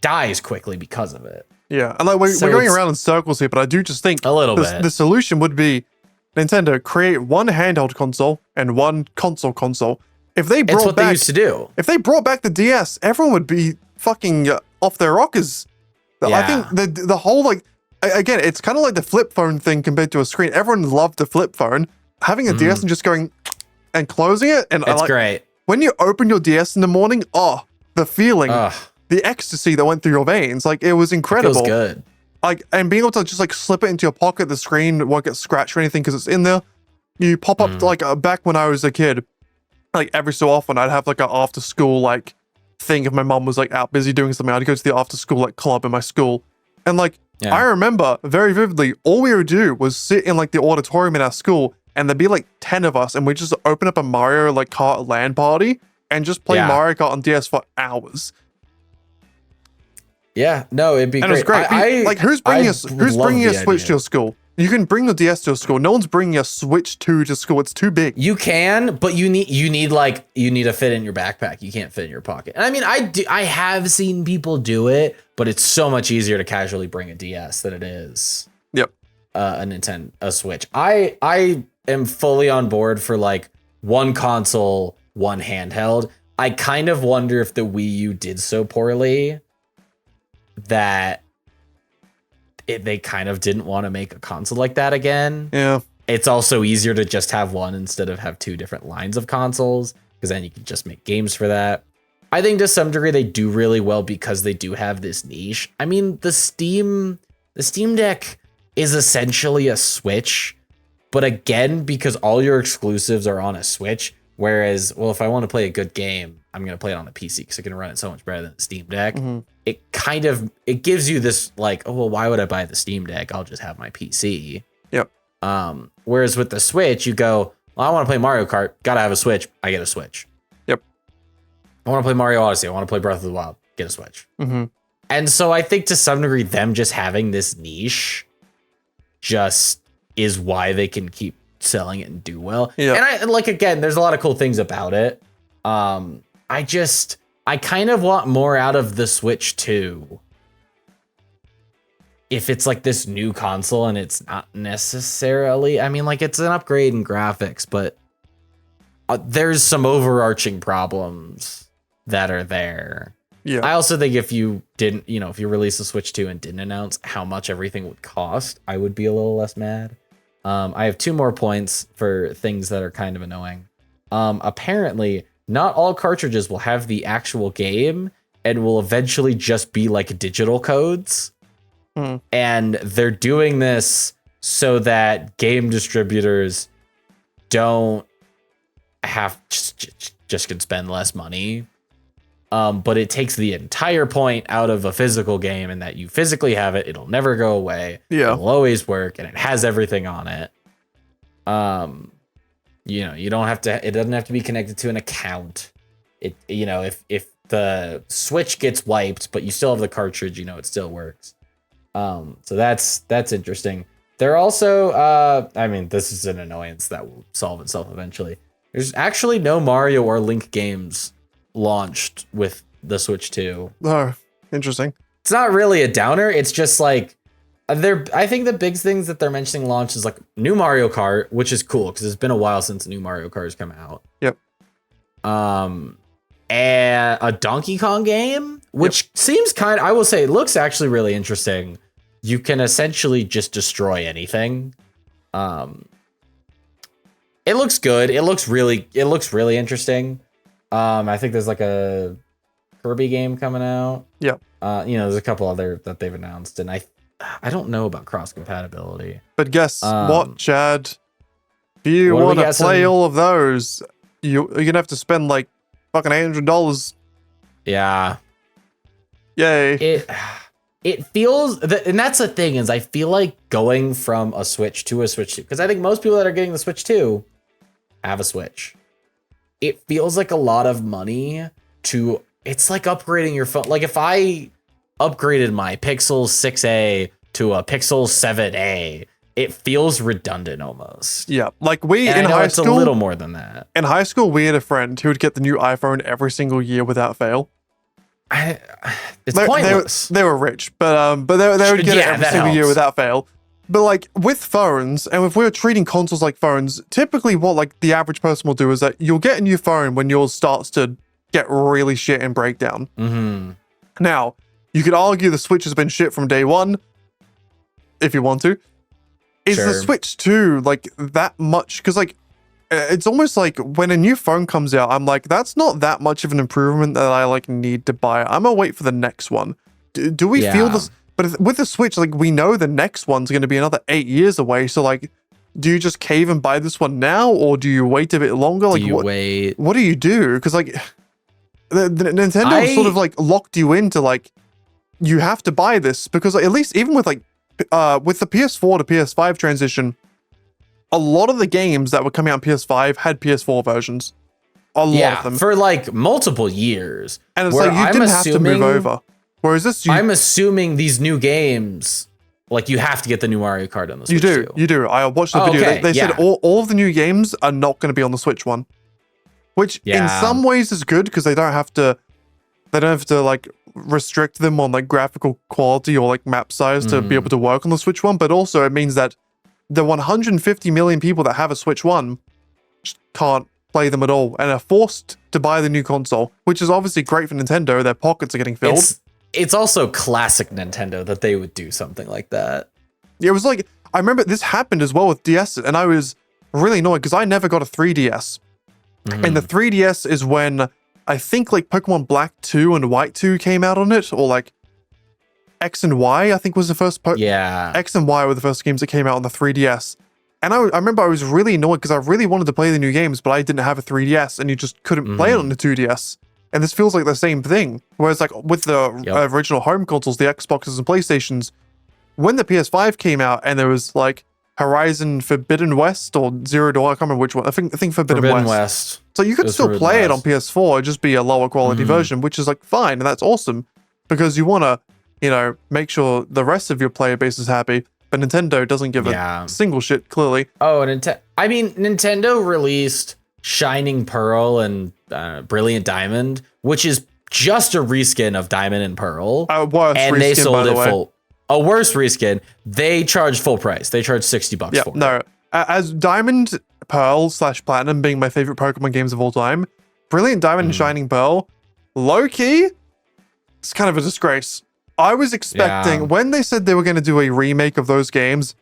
[SPEAKER 2] dies quickly because of it.
[SPEAKER 1] Yeah, and like we're going around in circles here, but I do just think
[SPEAKER 2] a little bit.
[SPEAKER 1] The solution would be Nintendo create one handheld console and one console. If they brought back,
[SPEAKER 2] they used to do.
[SPEAKER 1] If they brought back the DS, everyone would be fucking off their rockers. Yeah. I think the whole like, again, it's kind of like the flip phone thing compared to a screen. Everyone loved the flip phone. Having a DS and just going and closing it, and
[SPEAKER 2] it's great.
[SPEAKER 1] When you open your DS in the morning, the feeling, the ecstasy that went through your veins, like it was incredible.
[SPEAKER 2] It feels good.
[SPEAKER 1] Like, and being able to just like slip it into your pocket, the screen won't get scratched or anything because it's in there. You pop up like back when I was a kid, like every so often I'd have like an after school like thing. If my mom was like out busy doing something, I'd go to the after school like club in my school, and like I remember very vividly, all we would do was sit in like the auditorium in our school, and there'd be like 10 of us, and we just open up a Mario like Kart LAN party and just play Mario Kart on DS for hours. Yeah, no, it'd be great. It was great. Like, who's bringing a Switch to your school? You can bring the DS to a school. No one's bringing a Switch 2 to school. It's too big.
[SPEAKER 2] You can, but you need to fit in your backpack. You can't fit in your pocket. And I mean, I have seen people do it, but it's so much easier to casually bring a DS than it is a Switch. I am fully on board for like one console, one handheld. I kind of wonder if the Wii U did so poorly that they kind of didn't want to make a console like that again.
[SPEAKER 1] Yeah.
[SPEAKER 2] It's also easier to just have one instead of have two different lines of consoles, because then you can just make games for that. I think to some degree they do really well because they do have this niche. I mean, the Steam Deck is essentially a Switch, but again, because all your exclusives are on a Switch, whereas, well, if I want to play a good game, I'm going to play it on the PC because I can run it so much better than the Steam Deck.
[SPEAKER 1] Mm-hmm.
[SPEAKER 2] It gives you this like, oh, well, why would I buy the Steam Deck? I'll just have my PC.
[SPEAKER 1] Yep.
[SPEAKER 2] Whereas with the Switch, you go, well, I want to play Mario Kart. Got to have a Switch. I get a Switch.
[SPEAKER 1] Yep.
[SPEAKER 2] I want to play Mario Odyssey. I want to play Breath of the Wild. Get a Switch.
[SPEAKER 1] Mm-hmm.
[SPEAKER 2] And so I think to some degree, them just having this niche just is why they can keep selling it and do well.
[SPEAKER 1] Yeah.
[SPEAKER 2] And again, there's a lot of cool things about it. I kind of want more out of the Switch 2. If it's like this new console and it's not necessarily, I mean, like it's an upgrade in graphics, but there's some overarching problems that are there.
[SPEAKER 1] Yeah.
[SPEAKER 2] I also think if you didn't, if you release a Switch 2 and didn't announce how much everything would cost, I would be a little less mad. I have 2 more points for things that are kind of annoying. Apparently, not all cartridges will have the actual game and will eventually just be like digital codes. And they're doing this so that game distributors don't have just can spend less money. But it takes the entire point out of a physical game, and that you physically have it. It'll never go away.
[SPEAKER 1] Yeah.
[SPEAKER 2] It'll always work, and it has everything on it. You don't have to, it doesn't have to be connected to an account. If the Switch gets wiped, but you still have the cartridge, it still works. So that's interesting. They're also, I mean, this is an annoyance that will solve itself eventually. There's actually no Mario or Link games launched with the Switch 2.
[SPEAKER 1] Oh, interesting.
[SPEAKER 2] It's not really a downer. It's just like, I think the big things that they're mentioning launch is like new Mario Kart, which is cool because it's been a while since new Mario Kart has come out.
[SPEAKER 1] Yep.
[SPEAKER 2] And a Donkey Kong game, which seems I will say, it looks actually really interesting. You can essentially just destroy anything. It looks good. It looks really interesting. I think there's like a Kirby game coming out.
[SPEAKER 1] Yep.
[SPEAKER 2] There's a couple other that they've announced, and I don't know about cross compatibility.
[SPEAKER 1] But guess what, Chad? If you want to play all of those, you're gonna have to spend like fucking $800.
[SPEAKER 2] Yeah.
[SPEAKER 1] Yay.
[SPEAKER 2] It feels and that's the thing, is I feel like going from a Switch to a Switch 2, because I think most people that are getting the Switch 2 have a Switch. It feels like a lot of money it's like upgrading your phone. Like if I upgraded my Pixel 6a to a Pixel 7a, it feels redundant almost.
[SPEAKER 1] Yeah, like in high school,
[SPEAKER 2] it's a little more than that.
[SPEAKER 1] In high school, we had a friend who would get the new iPhone every single year without fail.
[SPEAKER 2] It's pointless.
[SPEAKER 1] They were rich, but they would get it every single year without fail. But like with phones, and if we're treating consoles like phones, typically what like the average person will do is that you'll get a new phone when yours starts to get really shit and break down.
[SPEAKER 2] Mm-hmm.
[SPEAKER 1] Now, you could argue the Switch has been shit from day one, if you want to. Is the Switch 2 like that much? Because like, it's almost like when a new phone comes out, I'm like, that's not that much of an improvement that I like need to buy. I'm gonna wait for the next one. Do we feel this? But with the Switch, like we know the next one's going to be another 8 years away. So like, do you just cave and buy this one now, or do you wait a bit longer? Like,
[SPEAKER 2] wait?
[SPEAKER 1] What do you do? Because like, the Nintendo sort of like locked you into like, you have to buy this because like, at least even with like, with the PS4 to PS5 transition, a lot of the games that were coming out on PS5 had PS4 versions. A lot of them
[SPEAKER 2] for like multiple years,
[SPEAKER 1] and it's like you didn't have to move over. Whereas this,
[SPEAKER 2] I'm assuming these new games Like you have to get the new Mario Kart on the Switch.
[SPEAKER 1] You do. I watched the video.
[SPEAKER 2] Okay,
[SPEAKER 1] They said all of the new games are not going to be on the Switch one, which in some ways is good because they don't have to like restrict them on like graphical quality or like map size to be able to work on the Switch one. But also it means that the 150 million people that have a Switch one just can't play them at all and are forced to buy the new console, which is obviously great for Nintendo. Their pockets are getting filled.
[SPEAKER 2] It's also classic Nintendo that they would do something like that.
[SPEAKER 1] It was like, I remember this happened as well with DS, and I was really annoyed because I never got a 3DS. And the 3DS is when I think like Pokemon Black 2 and White 2 came out on it, or like X and Y, I think was the first. X and Y were the first games that came out on the 3DS. And I remember I was really annoyed because I really wanted to play the new games, but I didn't have a 3DS and you just couldn't play it on the 2DS. And this feels like the same thing. Whereas like with the original home consoles, the Xboxes and PlayStations, when the PS5 came out and there was like Horizon Forbidden West or Zero Dawn, I can't remember which one. I think Forbidden West. So you could still play it on PS4, it'd just be a lower quality version, which is like fine. And that's awesome because you want to, you know, make sure the rest of your player base is happy. But Nintendo doesn't give a single shit, clearly.
[SPEAKER 2] Oh, Nintendo released Shining Pearl and Brilliant Diamond, which is just a reskin of Diamond and Pearl.
[SPEAKER 1] And
[SPEAKER 2] they sold it full. A worse reskin. They charged full price. They charged $60 for it.
[SPEAKER 1] No, as Diamond, Pearl / Platinum being my favorite Pokemon games of all time, Brilliant Diamond and Shining Pearl, low key, it's kind of a disgrace. I was expecting, when they said they were going to do a remake of those games,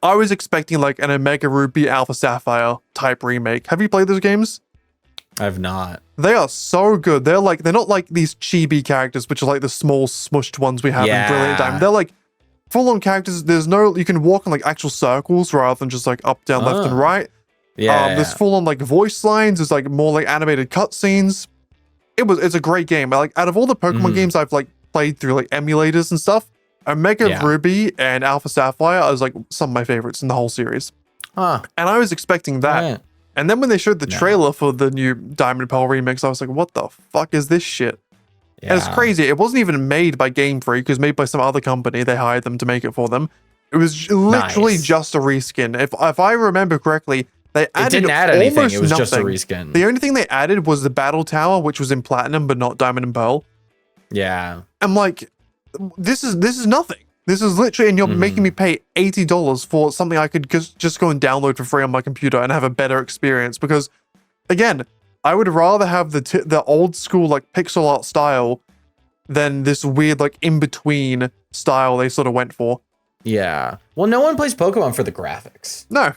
[SPEAKER 1] I was expecting like an Omega Ruby Alpha Sapphire type remake. Have you played those games?
[SPEAKER 2] I've not.
[SPEAKER 1] They are so good. They're not like these chibi characters, which are like the small smushed ones we have in Brilliant Diamond. They're like full-on characters. You can walk in like actual circles rather than just like up, down, left, and right. There's full-on like voice lines. There's like more like animated cutscenes. It's a great game. Like out of all the Pokemon games I've like played through like emulators and stuff, Omega Ruby and Alpha Sapphire is like some of my favorites in the whole series. And I was expecting that. And then when they showed the trailer for the new Diamond and Pearl remix, I was like, what the fuck is this shit? And it's crazy. It wasn't even made by Game Freak. It was made by some other company. They hired them to make it for them. It was literally just a reskin. If I remember correctly, they added
[SPEAKER 2] didn't add anything. It was
[SPEAKER 1] nothing.
[SPEAKER 2] just a reskin.
[SPEAKER 1] The only thing they added was the Battle Tower, which was in Platinum, but not Diamond and Pearl.
[SPEAKER 2] Yeah.
[SPEAKER 1] I'm like, this is nothing. This is literally, and you're making me pay $80 for something I could just go and download for free on my computer and have a better experience. Because, again, I would rather have the old school like pixel art style than this weird like in between style they sort of went for.
[SPEAKER 2] Yeah. Well, no one plays Pokemon for the graphics.
[SPEAKER 1] No.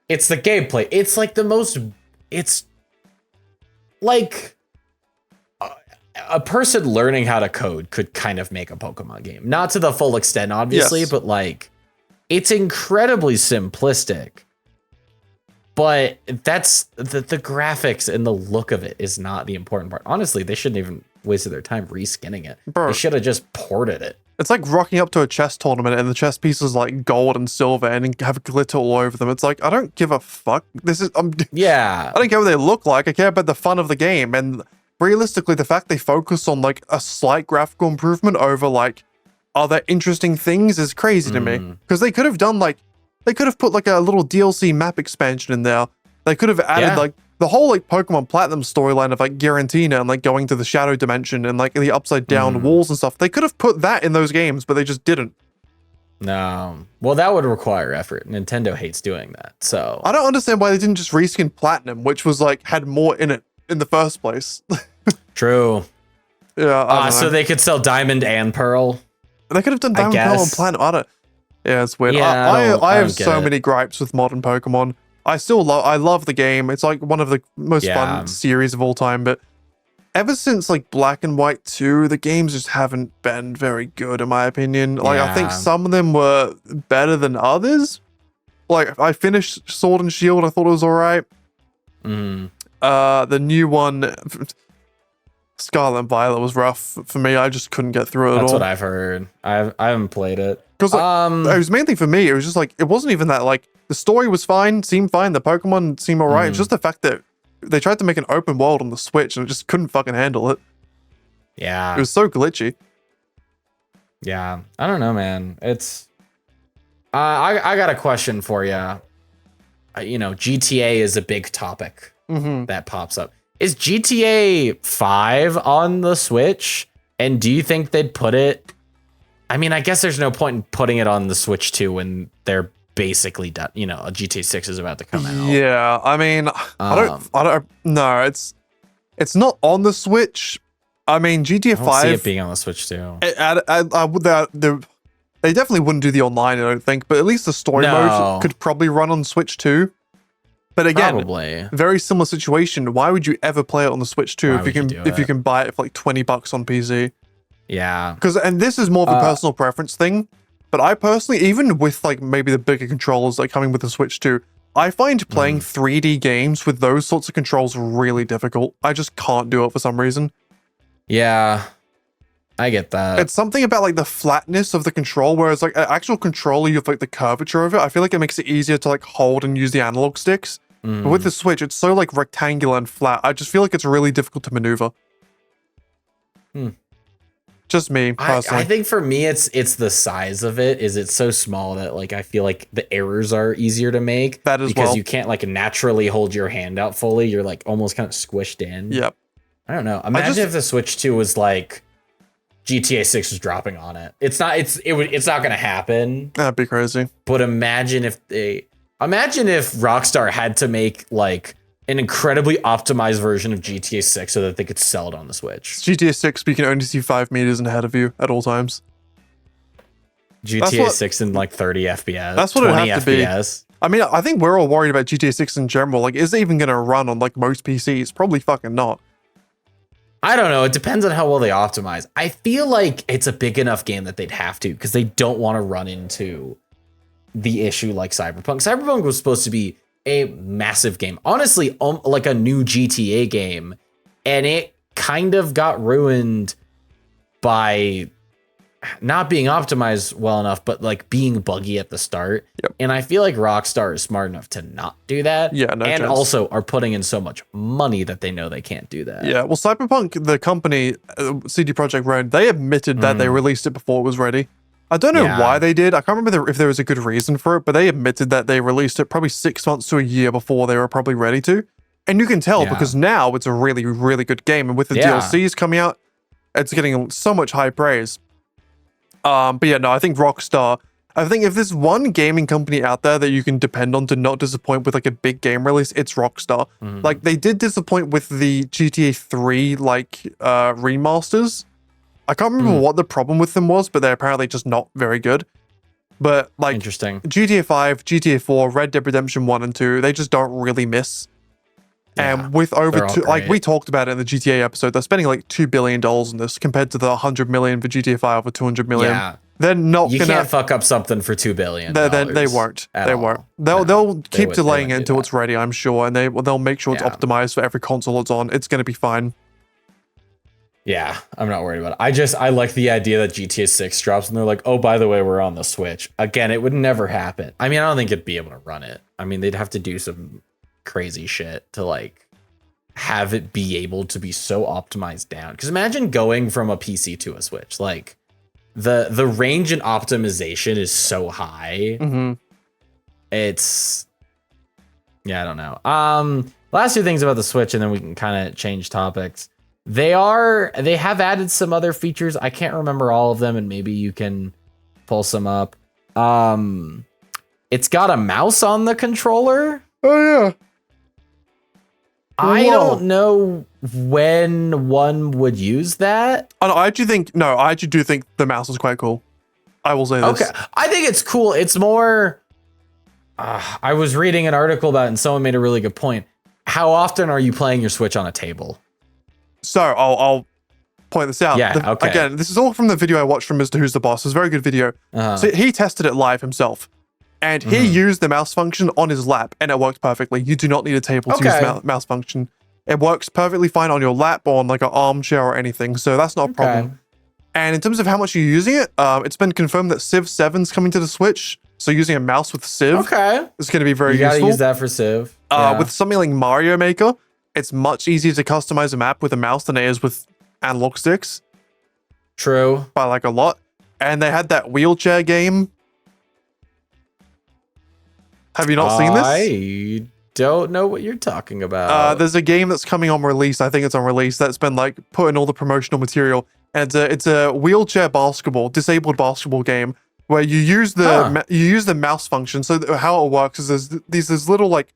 [SPEAKER 2] It's the gameplay. It's like it's like a person learning how to code could kind of make a Pokemon game. Not to the full extent, obviously, but like it's incredibly simplistic. But that's the graphics and the look of it is not the important part. Honestly, they shouldn't even wasted their time reskinning it. Bro, they should have just ported it.
[SPEAKER 1] It's like rocking up to a chess tournament and the chess pieces like gold and silver and have glitter all over them. It's like, I don't give a fuck. This is, I don't care what they look like. I care about the fun of the game. And realistically, the fact they focus on like a slight graphical improvement over like other interesting things is crazy to me. Because they could have done like, they could have put like a little DLC map expansion in there. They could have added like the whole like Pokemon Platinum storyline of like Giratina and like going to the Shadow Dimension and like the upside down walls and stuff. They could have put that in those games, but they just didn't.
[SPEAKER 2] No. Well, that would require effort. Nintendo hates doing that. So
[SPEAKER 1] I don't understand why they didn't just reskin Platinum, which was like had more in it in the first place.
[SPEAKER 2] True.
[SPEAKER 1] Yeah.
[SPEAKER 2] So they could sell Diamond and Pearl.
[SPEAKER 1] They could have done Diamond, Pearl, and Platinum. I don't. Yeah, it's weird.
[SPEAKER 2] Yeah,
[SPEAKER 1] I have so many gripes with modern Pokemon. I love the game. It's like one of the most fun series of all time. But ever since like Black and White 2, the games just haven't been very good, in my opinion. Like I think some of them were better than others. Like I finished Sword and Shield. I thought it was all right. The new one, Scarlet and Violet, was rough for me. I just couldn't get through it at all.
[SPEAKER 2] That's what I've heard. I haven't played it.
[SPEAKER 1] Because like, it was mainly for me. It was just like, it wasn't even that like the story was fine, seemed fine. The Pokemon seemed all right. It's just the fact that they tried to make an open world on the Switch and it just couldn't fucking handle it.
[SPEAKER 2] Yeah.
[SPEAKER 1] It was so glitchy.
[SPEAKER 2] Yeah. I don't know, man. It's I got a question for you. You know, GTA is a big topic that pops up. Is GTA 5 on the Switch? And do you think they'd put it? I mean, I guess there's no point in putting it on the Switch 2 when they're basically done. You know, a GTA 6 is about to come out.
[SPEAKER 1] Yeah, I mean, I don't. No, it's not on the Switch. I mean, GTA 5.
[SPEAKER 2] I don't see it being on the Switch too.
[SPEAKER 1] They definitely wouldn't do the online, I don't think, but at least the story mode could probably run on Switch 2. But again,
[SPEAKER 2] Probably.
[SPEAKER 1] very similar situation. Why would you ever play it on the Switch 2 if you can buy it for like $20 on PC?
[SPEAKER 2] Yeah.
[SPEAKER 1] And this is more of a personal preference thing. But I personally, even with like maybe the bigger controllers like coming with the Switch 2, I find playing 3D games with those sorts of controls really difficult. I just can't do it for some reason.
[SPEAKER 2] Yeah. I get that.
[SPEAKER 1] It's something about like the flatness of the control, whereas like an actual controller, you have like the curvature of it. I feel like it makes it easier to like hold and use the analog sticks. But with the Switch, it's so like rectangular and flat. I just feel like it's really difficult to maneuver. Just me personally.
[SPEAKER 2] I think for me, it's the size of it. It's so small that like I feel like the errors are easier to make.
[SPEAKER 1] That as
[SPEAKER 2] because
[SPEAKER 1] well.
[SPEAKER 2] you can't like naturally hold your hand out fully. You're like almost kind of squished in.
[SPEAKER 1] Yep.
[SPEAKER 2] I don't know. Imagine if the Switch 2 was like GTA 6 was dropping on it. It's not gonna happen.
[SPEAKER 1] That'd be crazy.
[SPEAKER 2] But imagine if Rockstar had to make like an incredibly optimized version of GTA 6 so that they could sell it on the Switch.
[SPEAKER 1] GTA 6, you can only see 5 meters ahead of you at all times.
[SPEAKER 2] GTA 6 in like 30 FPS.
[SPEAKER 1] That's what it would have to
[SPEAKER 2] FPS.
[SPEAKER 1] be. I mean, I think we're all worried about GTA 6 in general. Like, is it even going to run on like most PCs? Probably fucking not.
[SPEAKER 2] I don't know. It depends on how well they optimize. I feel like it's a big enough game that they'd have to, because they don't want to run into the issue like Cyberpunk. Cyberpunk was supposed to be a massive game. Honestly, like a new GTA game. And it kind of got ruined by not being optimized well enough, but like being buggy at the start.
[SPEAKER 1] Yep.
[SPEAKER 2] And I feel like Rockstar is smart enough to not do that.
[SPEAKER 1] Yeah, no
[SPEAKER 2] and
[SPEAKER 1] chance.
[SPEAKER 2] also are putting in so much money that they know they can't do that.
[SPEAKER 1] Yeah, well, Cyberpunk, the company, CD Projekt Red, they admitted that they released it before it was ready. I don't know why they did. I can't remember if there was a good reason for it, but they admitted that they released it probably 6 months to a year before they were probably ready to. And you can tell because now it's a really, really good game. And with the DLCs coming out, it's getting so much high praise. But yeah, no, I think Rockstar, I think if there's one gaming company out there that you can depend on to not disappoint with like a big game release, it's Rockstar. Like they did disappoint with the GTA 3 like remasters. I can't remember what the problem with them was, but they're apparently just not very good. But like
[SPEAKER 2] Interesting.
[SPEAKER 1] GTA 5, GTA 4, Red Dead Redemption 1 and 2, they just don't really miss. And with over two, like we talked about it in the GTA episode, they're spending like $2 billion on this compared to the 100 million for GTA 5 or 200 million.
[SPEAKER 2] Yeah.
[SPEAKER 1] They're not
[SPEAKER 2] You
[SPEAKER 1] gonna
[SPEAKER 2] can't fuck up something for $2 billion.
[SPEAKER 1] they won't. They won't. They'll keep delaying it until it's ready, I'm sure, and they'll make sure it's optimized for every console it's on. It's gonna be fine.
[SPEAKER 2] Yeah, I'm not worried about it. I like the idea that GTA 6 drops and they're like, oh, by the way, we're on the Switch. Again, it would never happen. I mean, I don't think it'd be able to run it. I mean, they'd have to do some crazy shit to like have it be able to be so optimized down. Because imagine going from a PC to a Switch. Like the range and optimization is so high. It's I don't know. Last two things about the Switch, and then we can kind of change topics. They have added some other features. I can't remember all of them, and maybe you can pull some up. It's got a mouse on the controller.
[SPEAKER 1] Oh yeah.
[SPEAKER 2] I don't know when one would use that.
[SPEAKER 1] I actually do think the mouse is quite cool. I will say this.
[SPEAKER 2] Okay, I think it's cool. It's more. I was reading an article about it, and someone made a really good point. How often are you playing your Switch on a table?
[SPEAKER 1] So I'll point this out.
[SPEAKER 2] Yeah, okay.
[SPEAKER 1] Again, this is all from the video I watched from Mr. Who's the Boss. It's a very good video. So he tested it live himself. And he used the mouse function on his lap, and it worked perfectly. You do not need a table to use the mouse function. It works perfectly fine on your lap or on like an armchair or anything, so that's not a problem. And in terms of how much you're using it, it's been confirmed that Civ 7's coming to the Switch. So using a mouse with Civ is going to be very useful.
[SPEAKER 2] You gotta use that for Civ.
[SPEAKER 1] With something like Mario Maker, it's much easier to customize a map with a mouse than it is with analog sticks.
[SPEAKER 2] True.
[SPEAKER 1] By like a lot. And they had that wheelchair game. Have you not seen this?
[SPEAKER 2] I don't know what you're talking about.
[SPEAKER 1] There's a game that's coming on release. I think it's on release. That's been like put in all the promotional material, and it's a wheelchair basketball, disabled basketball game where you use the mouse function. So how it works is there's little like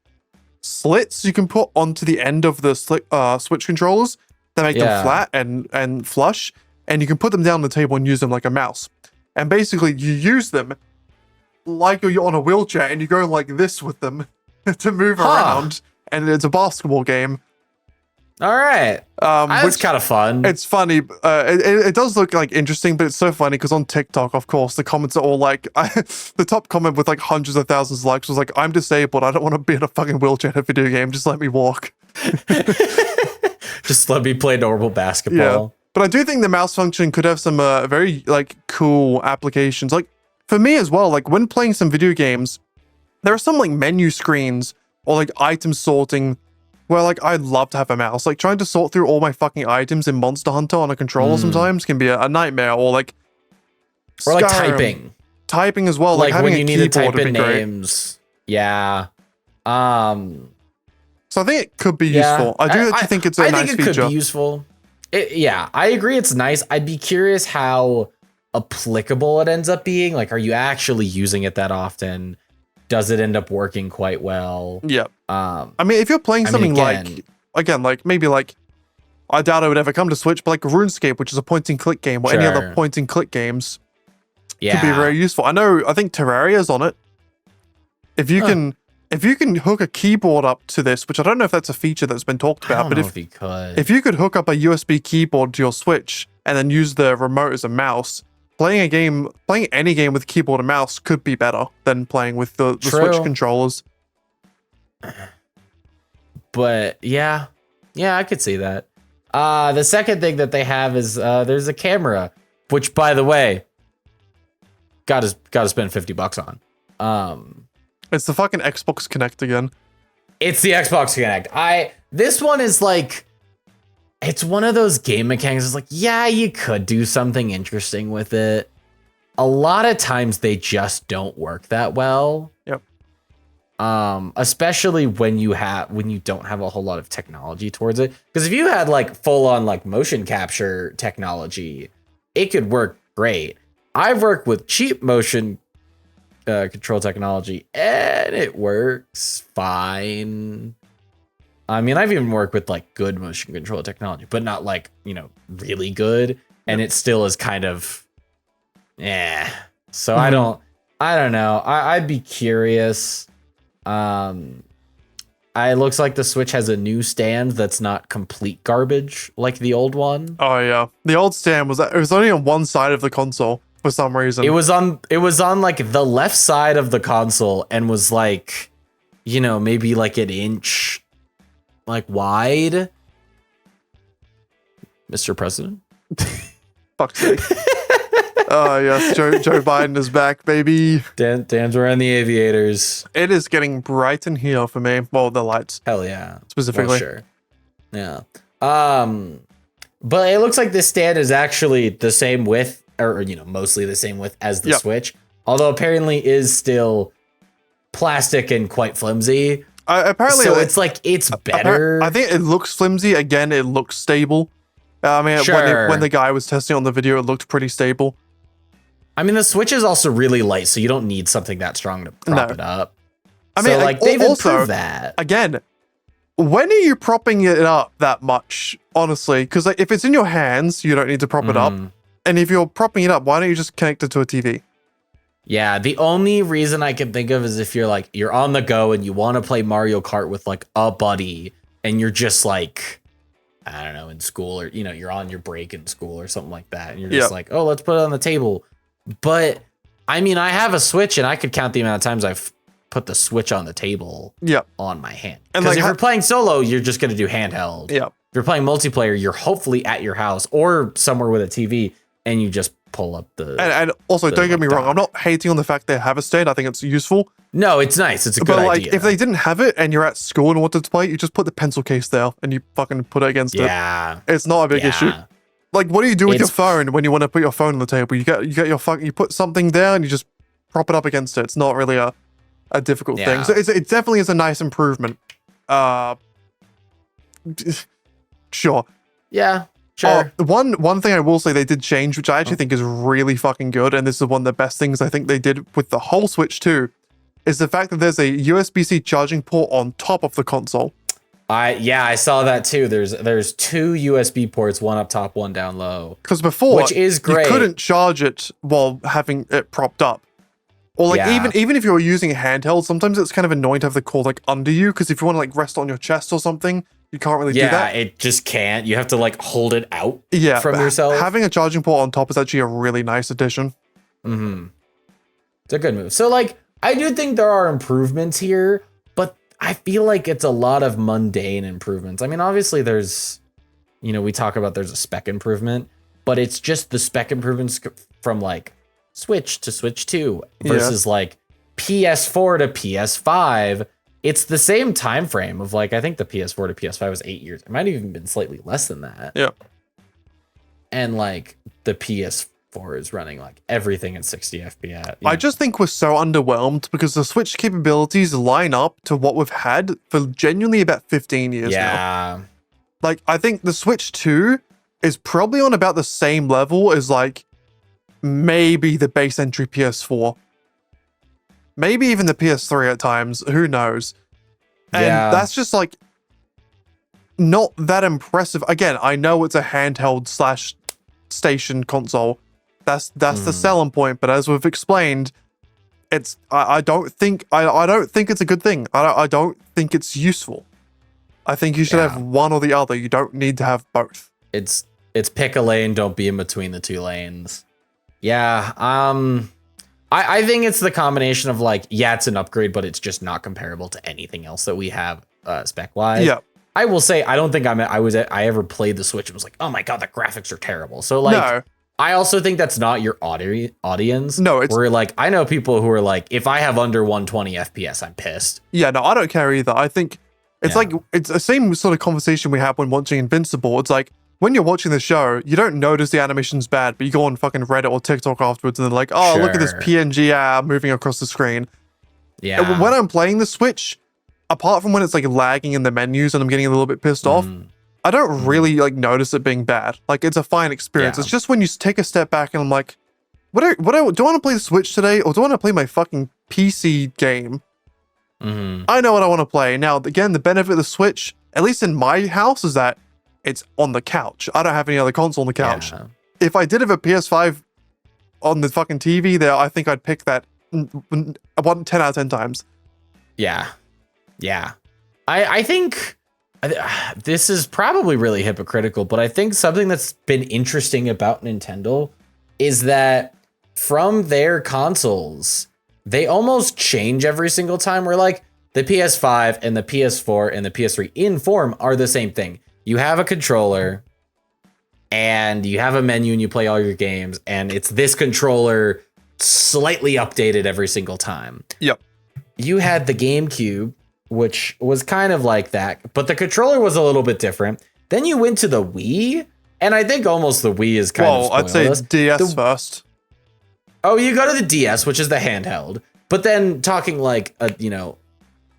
[SPEAKER 1] slits you can put onto the end of the Switch controllers that make them flat and flush, and you can put them down on the table and use them like a mouse. And basically, you use them like you're on a wheelchair, and you go like this with them to move around. And it's a basketball game.
[SPEAKER 2] All right. It's kind of fun.
[SPEAKER 1] It's funny. It does look like interesting, but it's so funny because on TikTok, of course, the comments are all like, the top comment with like hundreds of thousands of likes was like, "I'm disabled. I don't want to be in a fucking wheelchair in a video game. Just let me walk.
[SPEAKER 2] Just let me play normal basketball."
[SPEAKER 1] Yeah. But I do think the mouse function could have some very like cool applications. Like for me as well, like when playing some video games, there are some like menu screens or like item sorting where like I'd love to have a mouse. Like trying to sort through all my fucking items in Monster Hunter on a controller sometimes can be a nightmare. Or like
[SPEAKER 2] Skyrim.
[SPEAKER 1] Typing as well. Like having
[SPEAKER 2] when you need to type
[SPEAKER 1] would
[SPEAKER 2] in
[SPEAKER 1] be great.
[SPEAKER 2] names. Yeah.
[SPEAKER 1] So I think it could be useful. I do actually think it's a nice feature.
[SPEAKER 2] I think it could be useful. I agree. It's nice. I'd be curious how applicable it ends up being. Like, are you actually using it that often? Does it end up working quite well?
[SPEAKER 1] Yeah. I mean, if you're playing something like maybe like, I doubt it would ever come to Switch, but like RuneScape, which is a point and click game, or any other point and click games, could be very useful. I think Terraria's on it. If you can hook a keyboard up to this, which I don't know if that's a feature that's been talked about, but if you could hook up a USB keyboard to your Switch and then use the remote as a mouse, playing any game with keyboard and mouse could be better than playing with the Switch controllers.
[SPEAKER 2] But yeah, I could see that. The second thing that they have is there's a camera, which by the way, gotta spend $50 on.
[SPEAKER 1] It's the fucking Xbox Connect again.
[SPEAKER 2] It's the Xbox Connect. This one is like, it's one of those game mechanics. It's like, yeah, you could do something interesting with it. A lot of times they just don't work that well.
[SPEAKER 1] Yep.
[SPEAKER 2] Especially when you don't have a whole lot of technology towards it. Because if you had like full on like motion capture technology, it could work great. I've worked with cheap motion control technology and it works fine. I mean, I've even worked with like good motion control technology, but not like, really good. And it still is kind of, So I don't know. I'd be curious. It looks like the Switch has a new stand that's not complete garbage like the old one.
[SPEAKER 1] Oh yeah, the old stand was only on one side of the console for some reason.
[SPEAKER 2] It was on like the left side of the console and was like, maybe like an inch like wide. Mr. President.
[SPEAKER 1] Fuck's sake. Oh yes, Joe Biden is back, baby.
[SPEAKER 2] Dan's wearing the aviators.
[SPEAKER 1] It is getting bright in here for me. Well, the lights.
[SPEAKER 2] Hell yeah.
[SPEAKER 1] Specifically.
[SPEAKER 2] Well, sure. Yeah. But it looks like this stand is actually the same width, or mostly the same width as the Switch. Although apparently is still plastic and quite flimsy.
[SPEAKER 1] Apparently,
[SPEAKER 2] so it's like it's better.
[SPEAKER 1] I think it looks flimsy. Again, it looks stable. I mean, when the guy was testing on the video, it looked pretty stable.
[SPEAKER 2] I mean, the Switch is also really light, so you don't need something that strong to prop it up.
[SPEAKER 1] I mean,
[SPEAKER 2] like they've improved that.
[SPEAKER 1] Again, when are you propping it up that much? Honestly, because like, if it's in your hands, you don't need to prop it up. And if you're propping it up, why don't you just connect it to a TV?
[SPEAKER 2] Yeah, the only reason I can think of is if you're on the go and you want to play Mario Kart with like a buddy, and you're just like, I don't know, in school, or you're on your break in school or something like that, and you're just like, oh, let's put it on the table. But I mean, I have a Switch, and I could count the amount of times I've put the Switch on the table on my hand. Because like, if you're playing solo, you're just going to do handheld.
[SPEAKER 1] Yeah.
[SPEAKER 2] If you're playing multiplayer, you're hopefully at your house or somewhere with a TV, and you just pull up the...
[SPEAKER 1] And also, don't get me wrong, I'm not hating on the fact they have a stand. I think it's useful.
[SPEAKER 2] No, it's nice. It's a good idea.
[SPEAKER 1] If they didn't have it and you're at school and wanted to play, you just put the pencil case there and you fucking put it against it.
[SPEAKER 2] Yeah.
[SPEAKER 1] It's not a big issue. Like, what do you do with your phone when you want to put your phone on the table? You put something there and you just prop it up against it. It's not really a a difficult thing.
[SPEAKER 2] Yeah.
[SPEAKER 1] So it definitely is a nice improvement. Sure.
[SPEAKER 2] Yeah, sure.
[SPEAKER 1] One thing I will say they did change, which I actually think is really fucking good, and this is one of the best things I think they did with the whole Switch too, is the fact that there's a USB-C charging port on top of the console.
[SPEAKER 2] I saw that too. There's 2 USB ports, one up top, one down low.
[SPEAKER 1] Because before,
[SPEAKER 2] which is great.
[SPEAKER 1] You couldn't charge it while having it propped up. Or like even if you're using a handheld, sometimes it's kind of annoying to have the cord like under you, because if you want to like rest on your chest or something, you can't really do that.
[SPEAKER 2] Yeah, it just can't. You have to like hold it out from
[SPEAKER 1] but
[SPEAKER 2] yourself.
[SPEAKER 1] Having a charging port on top is actually a really nice addition.
[SPEAKER 2] Mm-hmm. It's a good move. So like, I do think there are improvements here, but I feel like it's a lot of mundane improvements. I mean, obviously there's, we talk about there's a spec improvement, but it's just the spec improvements from like Switch to Switch 2 versus like PS4 to PS5. It's the same time frame of like, I think the PS4 to PS5 was 8 years. It might have even been slightly less than that.
[SPEAKER 1] Yeah.
[SPEAKER 2] And like the PS4 is running like everything at 60 FPS.
[SPEAKER 1] I just think we're so underwhelmed because the Switch capabilities line up to what we've had for genuinely about 15 years now. Like, I think the Switch 2 is probably on about the same level as like maybe the base entry PS4. Maybe even the PS3 at times. Who knows? And that's just like not that impressive. Again, I know it's a handheld / station console. That's the selling point. But as we've explained, it's I don't think it's a good thing. I don't think it's useful. I think you should have one or the other. You don't need to have both.
[SPEAKER 2] It's pick a lane, don't be in between the 2 lanes. Yeah. I think it's the combination of like, it's an upgrade, but it's just not comparable to anything else that we have spec wise.
[SPEAKER 1] Yeah.
[SPEAKER 2] I will say I don't think I ever played the Switch and was like, oh my god, the graphics are terrible. So like, no. I also think that's not your audience.
[SPEAKER 1] No, it's
[SPEAKER 2] where like I know people who are like, if I have under 120 FPS, I'm pissed.
[SPEAKER 1] Yeah, no, I don't care either. I think it's like it's the same sort of conversation we have when watching Invincible. It's like when you're watching the show, you don't notice the animation's bad, but you go on fucking Reddit or TikTok afterwards and they're like, oh, look at this PNG moving across the screen.
[SPEAKER 2] Yeah.
[SPEAKER 1] And when I'm playing the Switch, apart from when it's like lagging in the menus and I'm getting a little bit pissed off, I don't really like notice it being bad. Like it's a fine experience. It's just when you take a step back and I'm like, do I want to play the Switch today or do I want to play my fucking PC game? I know what I want to play. Now, again, the benefit of the Switch, at least in my house, is that it's on the couch. I don't have any other console on the couch. Yeah. If I did have a PS5 on the fucking TV there, I think I'd pick that 10 out of 10 times.
[SPEAKER 2] Yeah. Yeah. I think this is probably really hypocritical, but I think something that's been interesting about Nintendo is that from their consoles, they almost change every single time. We're like, the PS5 and the PS4 and the PS3 in form are the same thing. You have a controller and you have a menu and you play all your games, and it's this controller slightly updated every single time.
[SPEAKER 1] Yep.
[SPEAKER 2] You had the GameCube, which was kind of like that, but the controller was a little bit different. Then you went to the Wii, and I think almost the Wii is kind of
[SPEAKER 1] I'd say DS first.
[SPEAKER 2] Oh, you go to the DS, which is the handheld, but then talking like a,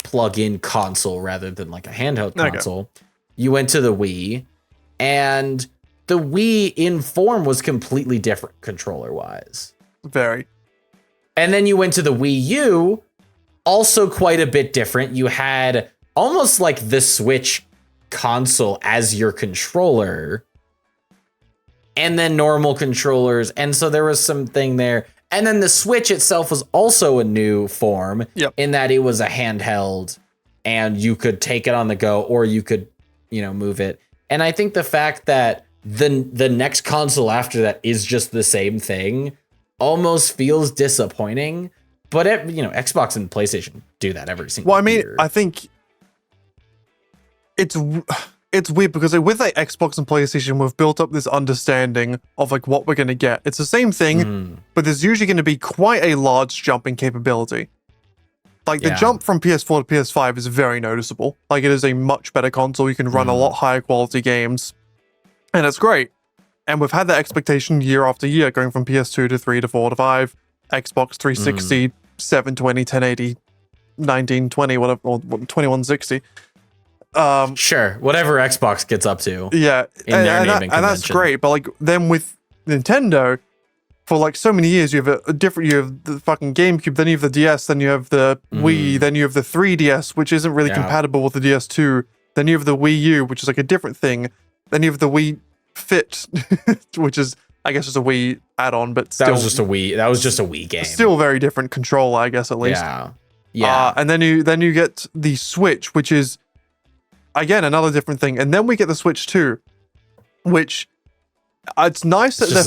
[SPEAKER 2] plug-in console rather than like a handheld console. You went to the Wii, and the Wii in form was completely different controller-wise.
[SPEAKER 1] Very.
[SPEAKER 2] And then you went to the Wii U, also quite a bit different. You had almost like the Switch console as your controller, and then normal controllers. And so there was something there. And then the Switch itself was also a new form in that it was a handheld and you could take it on the go or you could, move it. And I think the fact that the next console after that is just the same thing almost feels disappointing. But Xbox and PlayStation do that every single year.
[SPEAKER 1] I think it's weird because with like Xbox and PlayStation, we've built up this understanding of like what we're going to get. It's the same thing, but there's usually going to be quite a large jump in capability. Like the jump from PS4 to PS5 is very noticeable. Like it is a much better console. You can run a lot higher quality games, and it's great. And we've had that expectation year after year, going from PS2 to 3 to 4 to 5, Xbox 360, 720, 1080, 1920, whatever, or 2160.
[SPEAKER 2] Sure, whatever Xbox gets up to.
[SPEAKER 1] Yeah,
[SPEAKER 2] in their naming
[SPEAKER 1] and that's
[SPEAKER 2] convention.
[SPEAKER 1] great. But like then with Nintendo, for like so many years, you have you have the fucking GameCube, then you have the DS, then you have the Wii, then you have the 3DS, which isn't really compatible with the DS2. Then you have the Wii U, which is like a different thing. Then you have the Wii Fit, which is, I guess, just a Wii add-on, but still.
[SPEAKER 2] That was just a Wii. That was just a Wii game.
[SPEAKER 1] Still very different controller, I guess, at least.
[SPEAKER 2] Yeah.
[SPEAKER 1] And then you get the Switch, which is, again, another different thing. And then we get the Switch 2, which it's nice that they're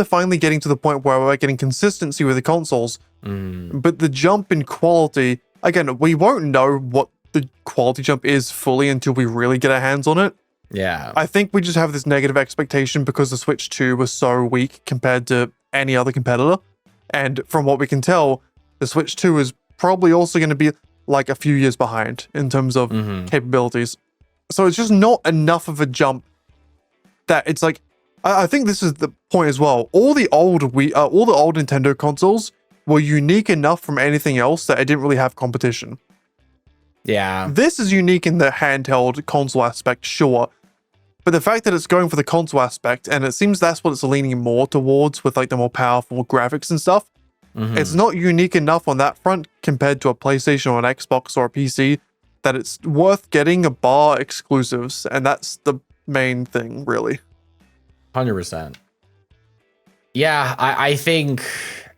[SPEAKER 1] finally getting to the point where we're getting consistency with the consoles. But the jump in quality, again, we won't know what the quality jump is fully until we really get our hands on it.
[SPEAKER 2] Yeah.
[SPEAKER 1] I think we just have this negative expectation because the Switch 2 was so weak compared to any other competitor. And from what we can tell, the Switch 2 is probably also going to be like a few years behind in terms of capabilities. So it's just not enough of a jump that it's like, I think this is the point as well. All the old Nintendo consoles were unique enough from anything else that it didn't really have competition.
[SPEAKER 2] Yeah.
[SPEAKER 1] This is unique in the handheld console aspect, sure. But the fact that it's going for the console aspect, and it seems that's what it's leaning more towards with like the more powerful graphics and stuff, it's not unique enough on that front compared to a PlayStation or an Xbox or a PC that it's worth getting a bar exclusives. And that's the main thing, really.
[SPEAKER 2] 100%. Yeah, I think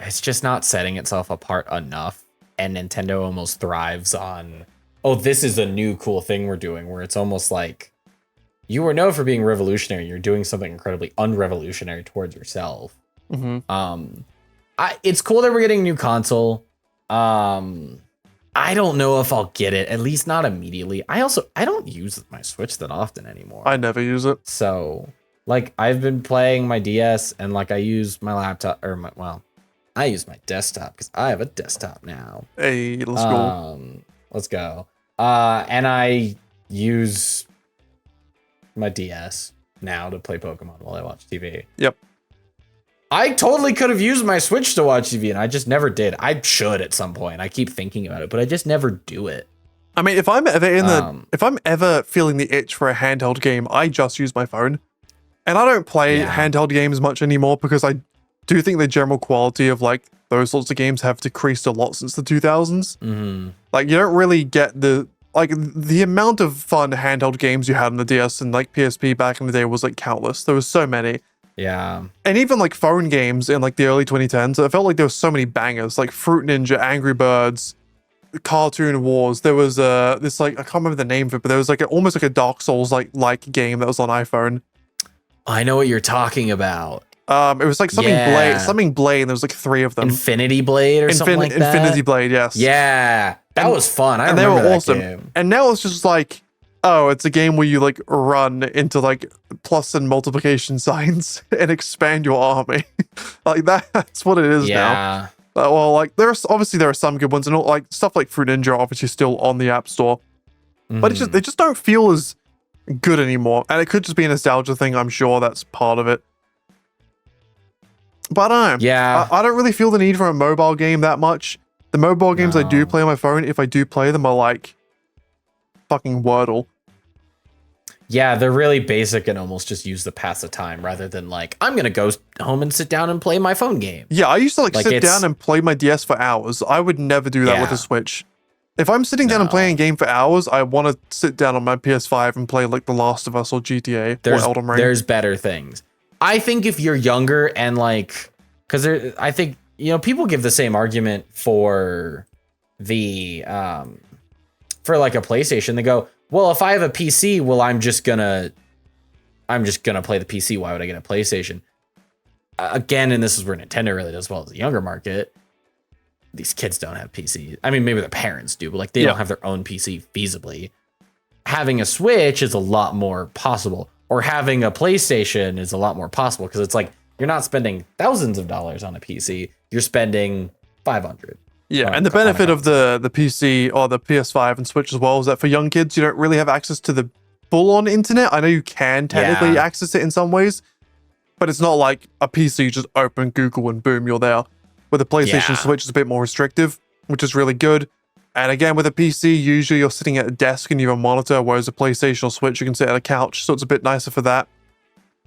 [SPEAKER 2] it's just not setting itself apart enough. And Nintendo almost thrives on, oh, this is a new cool thing we're doing, where it's almost like, you were known for being revolutionary. You're doing something incredibly unrevolutionary towards yourself. It's cool that we're getting a new console. I don't know if I'll get it, at least not immediately. I don't use my Switch that often anymore.
[SPEAKER 1] I never use it.
[SPEAKER 2] So, like, I've been playing my DS, and like I use my laptop I use my desktop because I have a desktop now.
[SPEAKER 1] Hey, let's go.
[SPEAKER 2] Let's go. And I use my DS now to play Pokemon while I watch TV.
[SPEAKER 1] Yep.
[SPEAKER 2] I totally could have used my Switch to watch TV, and I just never did. I should at some point. I keep thinking about it, but I just never do it.
[SPEAKER 1] I mean, if I'm ever feeling the itch for a handheld game, I just use my phone. And I don't play handheld games much anymore because I do think the general quality of like those sorts of games have decreased a lot since the 2000s. Like you don't really get the amount of fun handheld games you had on the DS and like PSP back in the day was like countless. There was so many.
[SPEAKER 2] Yeah.
[SPEAKER 1] And even like phone games in like the early 2010s, I felt like there was so many bangers, like Fruit Ninja, Angry Birds, Cartoon Wars. There was this like, I can't remember the name of it, but there was like almost like a Dark Souls like game that was on iPhone.
[SPEAKER 2] I know what you're talking about.
[SPEAKER 1] It was like something Blade, and there was like 3 of them.
[SPEAKER 2] Infinity Blade or something like that?
[SPEAKER 1] Infinity Blade, yes.
[SPEAKER 2] Yeah, that was fun. I remember
[SPEAKER 1] they were
[SPEAKER 2] that
[SPEAKER 1] awesome.
[SPEAKER 2] game.
[SPEAKER 1] And now it's just like, oh, it's a game where you like run into like plus and multiplication signs and expand your army. Like that's what it is now. Well, like there are some good ones, and all, like stuff like Fruit Ninja are obviously still on the App Store, but they just don't feel as good anymore. And it could just be a nostalgia thing. I'm sure that's part of it. But I don't know.
[SPEAKER 2] Yeah.
[SPEAKER 1] I don't really feel the need for a mobile game that much. The mobile games I do play on my phone, if I do play them, are like fucking Wordle.
[SPEAKER 2] Yeah, they're really basic and almost just use the pass of time rather than like, I'm going to go home and sit down and play my phone game.
[SPEAKER 1] Yeah, I used to like sit down and play my DS for hours. I would never do that with a Switch. If I'm sitting down and playing a game for hours, I want to sit down on my PS5 and play like The Last of Us or GTA or Elden Ring.
[SPEAKER 2] There's better things. I think if you're younger and like, because I think, people give the same argument for the, for like a PlayStation. They go, well, if I have a PC, well, I'm just gonna play the PC. Why would I get a PlayStation? Again, and this is where Nintendo really does well as the younger market. These kids don't have PCs. I mean, maybe their parents do, but like they don't have their own PC feasibly. Having a Switch is a lot more possible, or having a PlayStation is a lot more possible because it's like you're not spending thousands of dollars on a PC. You're spending $500.
[SPEAKER 1] Yeah, and the benefit of the PC or the PS5 and Switch as well is that for young kids, you don't really have access to the full-on internet. I know you can technically access it in some ways, but it's not like a PC, you just open Google and boom, you're there. With a PlayStation Switch, it's a bit more restrictive. which is really good. And again, with a PC, usually you're sitting at a desk and you have a monitor, whereas a PlayStation or Switch, you can sit at a couch, so it's a bit nicer for that.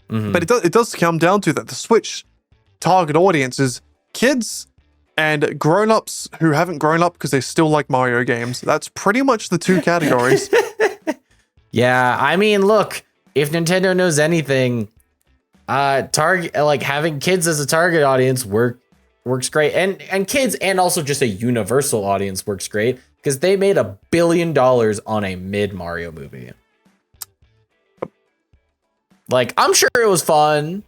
[SPEAKER 1] But it does come down to that the Switch target audience is kids and grown-ups who haven't grown up because they still like Mario games. That's pretty much the two categories.
[SPEAKER 2] Yeah, I mean, look, if Nintendo knows anything, target like having kids as a target audience works great, and kids and also just a universal audience works great because they made $1 billion on a mid Mario movie. Like, I'm sure it was fun.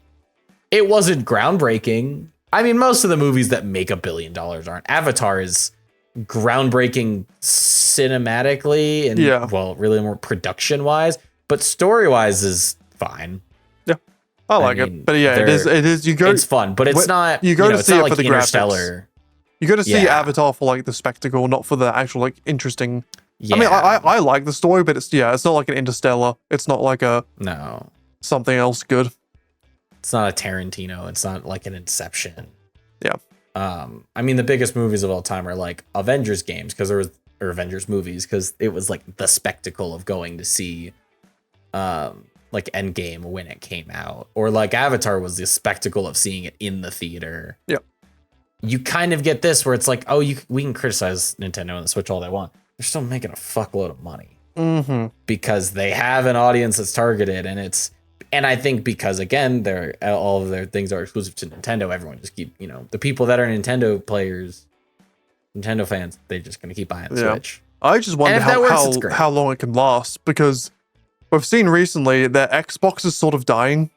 [SPEAKER 2] It wasn't groundbreaking. I mean, most of the movies that make $1 billion aren't. Avatar is groundbreaking cinematically and well, really more production wise, but story wise is fine.
[SPEAKER 1] Yeah, I like it. But yeah, it is. You go.
[SPEAKER 2] It's fun, but it's not.
[SPEAKER 1] You go to see it
[SPEAKER 2] like
[SPEAKER 1] for the
[SPEAKER 2] Interstellar.
[SPEAKER 1] graphics. You go to see Avatar for like the spectacle, not for the actual like interesting. Yeah. I mean, I like the story, but it's not like an Interstellar. It's not like a something else good.
[SPEAKER 2] It's not a Tarantino. It's not like an Inception.
[SPEAKER 1] Yeah.
[SPEAKER 2] I mean, the biggest movies of all time are like Avengers games or Avengers movies because it was like the spectacle of going to see, like Endgame when it came out, or like Avatar was the spectacle of seeing it in the theater.
[SPEAKER 1] Yeah.
[SPEAKER 2] You kind of get this where it's like, oh, we can criticize Nintendo and the Switch all they want. They're still making a fuckload of money because they have an audience that's targeted, and I think because again, all of their things are exclusive to Nintendo. Everyone just keep, the people that are Nintendo players, Nintendo fans, they're just gonna keep buying the Switch.
[SPEAKER 1] I just wonder how long it can last because we've seen recently that Xbox is sort of dying.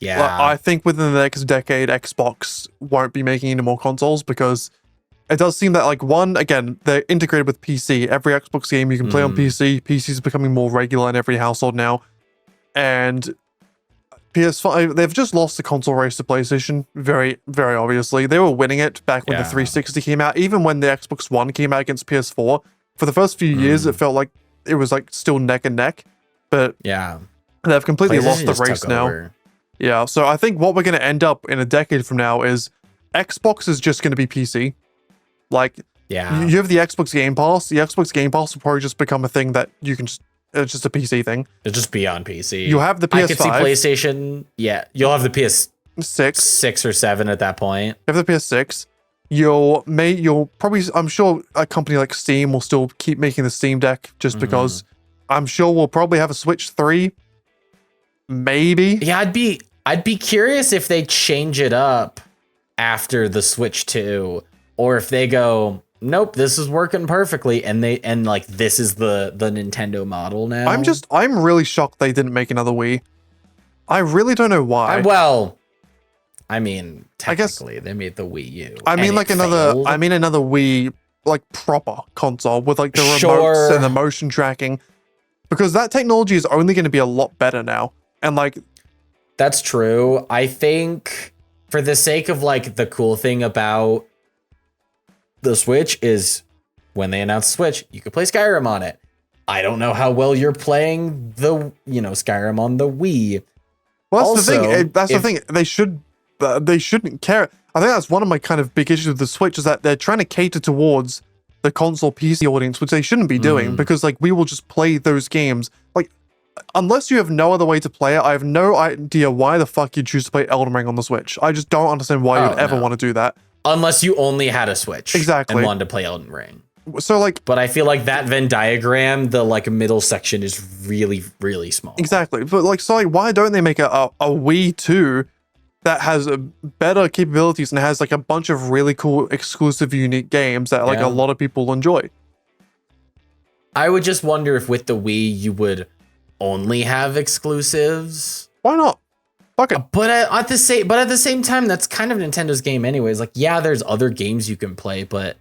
[SPEAKER 2] Yeah,
[SPEAKER 1] like, I think within the next decade, Xbox won't be making any more consoles because it does seem that again, they're integrated with PC. Every Xbox game you can play on PC. PC is becoming more regular in every household now. And PS5, they've just lost the console race to PlayStation, very, very obviously. They were winning it back when the 360 came out. Even when the Xbox One came out against PS4, for the first few years, it felt like it was like still neck and neck. But they've completely lost the race now. Over. Yeah, so I think what we're going to end up in a decade from now is Xbox is just going to be PC. Like, you have the Xbox Game Pass. The Xbox Game Pass will probably just become a thing that you can it's just a PC thing.
[SPEAKER 2] It'll just be on PC.
[SPEAKER 1] You have the PS5.
[SPEAKER 2] I could see PlayStation. Yeah, you'll have the PS6 or 7 at that point.
[SPEAKER 1] You have the PS6. You'll probably, I'm sure a company like Steam will still keep making the Steam Deck just because. I'm sure we'll probably have a Switch 3. Maybe.
[SPEAKER 2] Yeah, I'd be curious if they change it up after the Switch 2, or if they go, nope, this is working perfectly, and this is the Nintendo model now. I'm really shocked they didn't make another Wii. I really don't know why. I mean, technically, they made the Wii U.
[SPEAKER 1] I mean, another Wii, like proper console with like the remotes and the motion tracking, because that technology is only going to be a lot better now. And like,
[SPEAKER 2] that's true. I think for the sake of like the cool thing about the Switch is when they announce Switch, you could play Skyrim on it. I don't know how well you're playing the, Skyrim on the Wii.
[SPEAKER 1] Well, that's the thing. They shouldn't care. I think that's one of my kind of big issues with the Switch is that they're trying to cater towards the console PC audience, which they shouldn't be doing because like we will just play those games. Like, unless you have no other way to play it, I have no idea why the fuck you choose to play Elden Ring on the Switch. I just don't understand why you'd ever want to do that.
[SPEAKER 2] Unless you only had a Switch.
[SPEAKER 1] Exactly.
[SPEAKER 2] And wanted to play Elden Ring.
[SPEAKER 1] So like,
[SPEAKER 2] but I feel like that Venn diagram, the like middle section is really, really small.
[SPEAKER 1] Exactly. But like, so like, why don't they make a Wii 2 that has better capabilities and has like a bunch of really cool, exclusive, unique games that like a lot of people enjoy?
[SPEAKER 2] I would just wonder if with the Wii you would only have exclusives.
[SPEAKER 1] Why not? Fuck it.
[SPEAKER 2] But at the same time, that's kind of Nintendo's game anyways. Like, yeah, there's other games you can play, but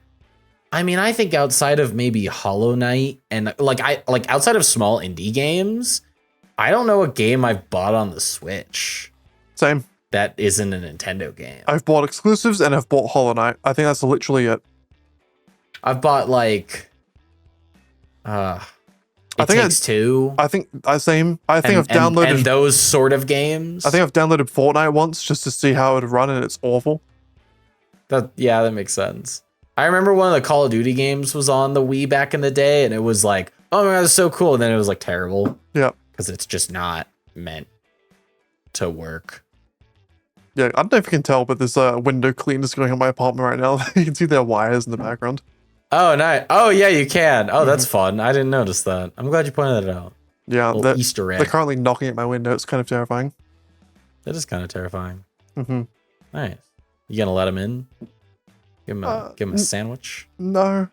[SPEAKER 2] I mean, I think outside of maybe Hollow Knight and outside of small indie games, I don't know a game I've bought on the Switch.
[SPEAKER 1] Same.
[SPEAKER 2] That isn't a Nintendo game.
[SPEAKER 1] I've bought exclusives and I've bought Hollow Knight. I think that's literally it.
[SPEAKER 2] I've bought It Takes Two.
[SPEAKER 1] I think same. I think I've downloaded
[SPEAKER 2] and those sort of games.
[SPEAKER 1] I think I've downloaded Fortnite once just to see how it would run, and it's awful.
[SPEAKER 2] That makes sense. I remember one of the Call of Duty games was on the Wii back in the day, and it was like, oh my god, it's so cool. And then it was like terrible.
[SPEAKER 1] Yeah.
[SPEAKER 2] Because it's just not meant to work.
[SPEAKER 1] Yeah, I don't know if you can tell, but there's window cleaners going on in my apartment right now. You can see their wires in the background.
[SPEAKER 2] Oh, nice. Oh, yeah, you can. Oh, that's fun. I didn't notice that. I'm glad you pointed that out.
[SPEAKER 1] Yeah,
[SPEAKER 2] Easter egg.
[SPEAKER 1] They're currently knocking at my window. It's kind of terrifying.
[SPEAKER 2] That is kind of terrifying.
[SPEAKER 1] Mm-hmm.
[SPEAKER 2] Nice. You gonna let him in? Give him a sandwich?
[SPEAKER 1] No.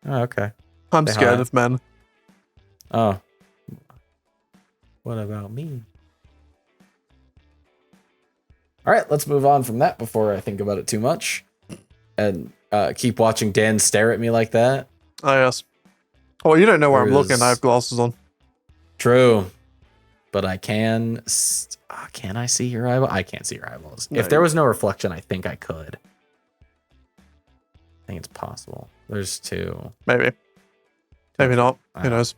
[SPEAKER 2] Oh, okay.
[SPEAKER 1] I'm
[SPEAKER 2] Say
[SPEAKER 1] scared
[SPEAKER 2] hi.
[SPEAKER 1] of men.
[SPEAKER 2] Oh. What about me? All right, let's move on from that before I think about it too much. And keep watching Dan stare at me like that.
[SPEAKER 1] Oh, yes. Oh, you don't know where I'm
[SPEAKER 2] There
[SPEAKER 1] looking.
[SPEAKER 2] is-
[SPEAKER 1] I have glasses on.
[SPEAKER 2] True. But I can... can I see your eyeball? I can't see your eyeballs.
[SPEAKER 1] No,
[SPEAKER 2] If there was no reflection, I think I could. I think it's possible. There's two.
[SPEAKER 1] Maybe. Maybe not. Who
[SPEAKER 2] Wow.
[SPEAKER 1] knows?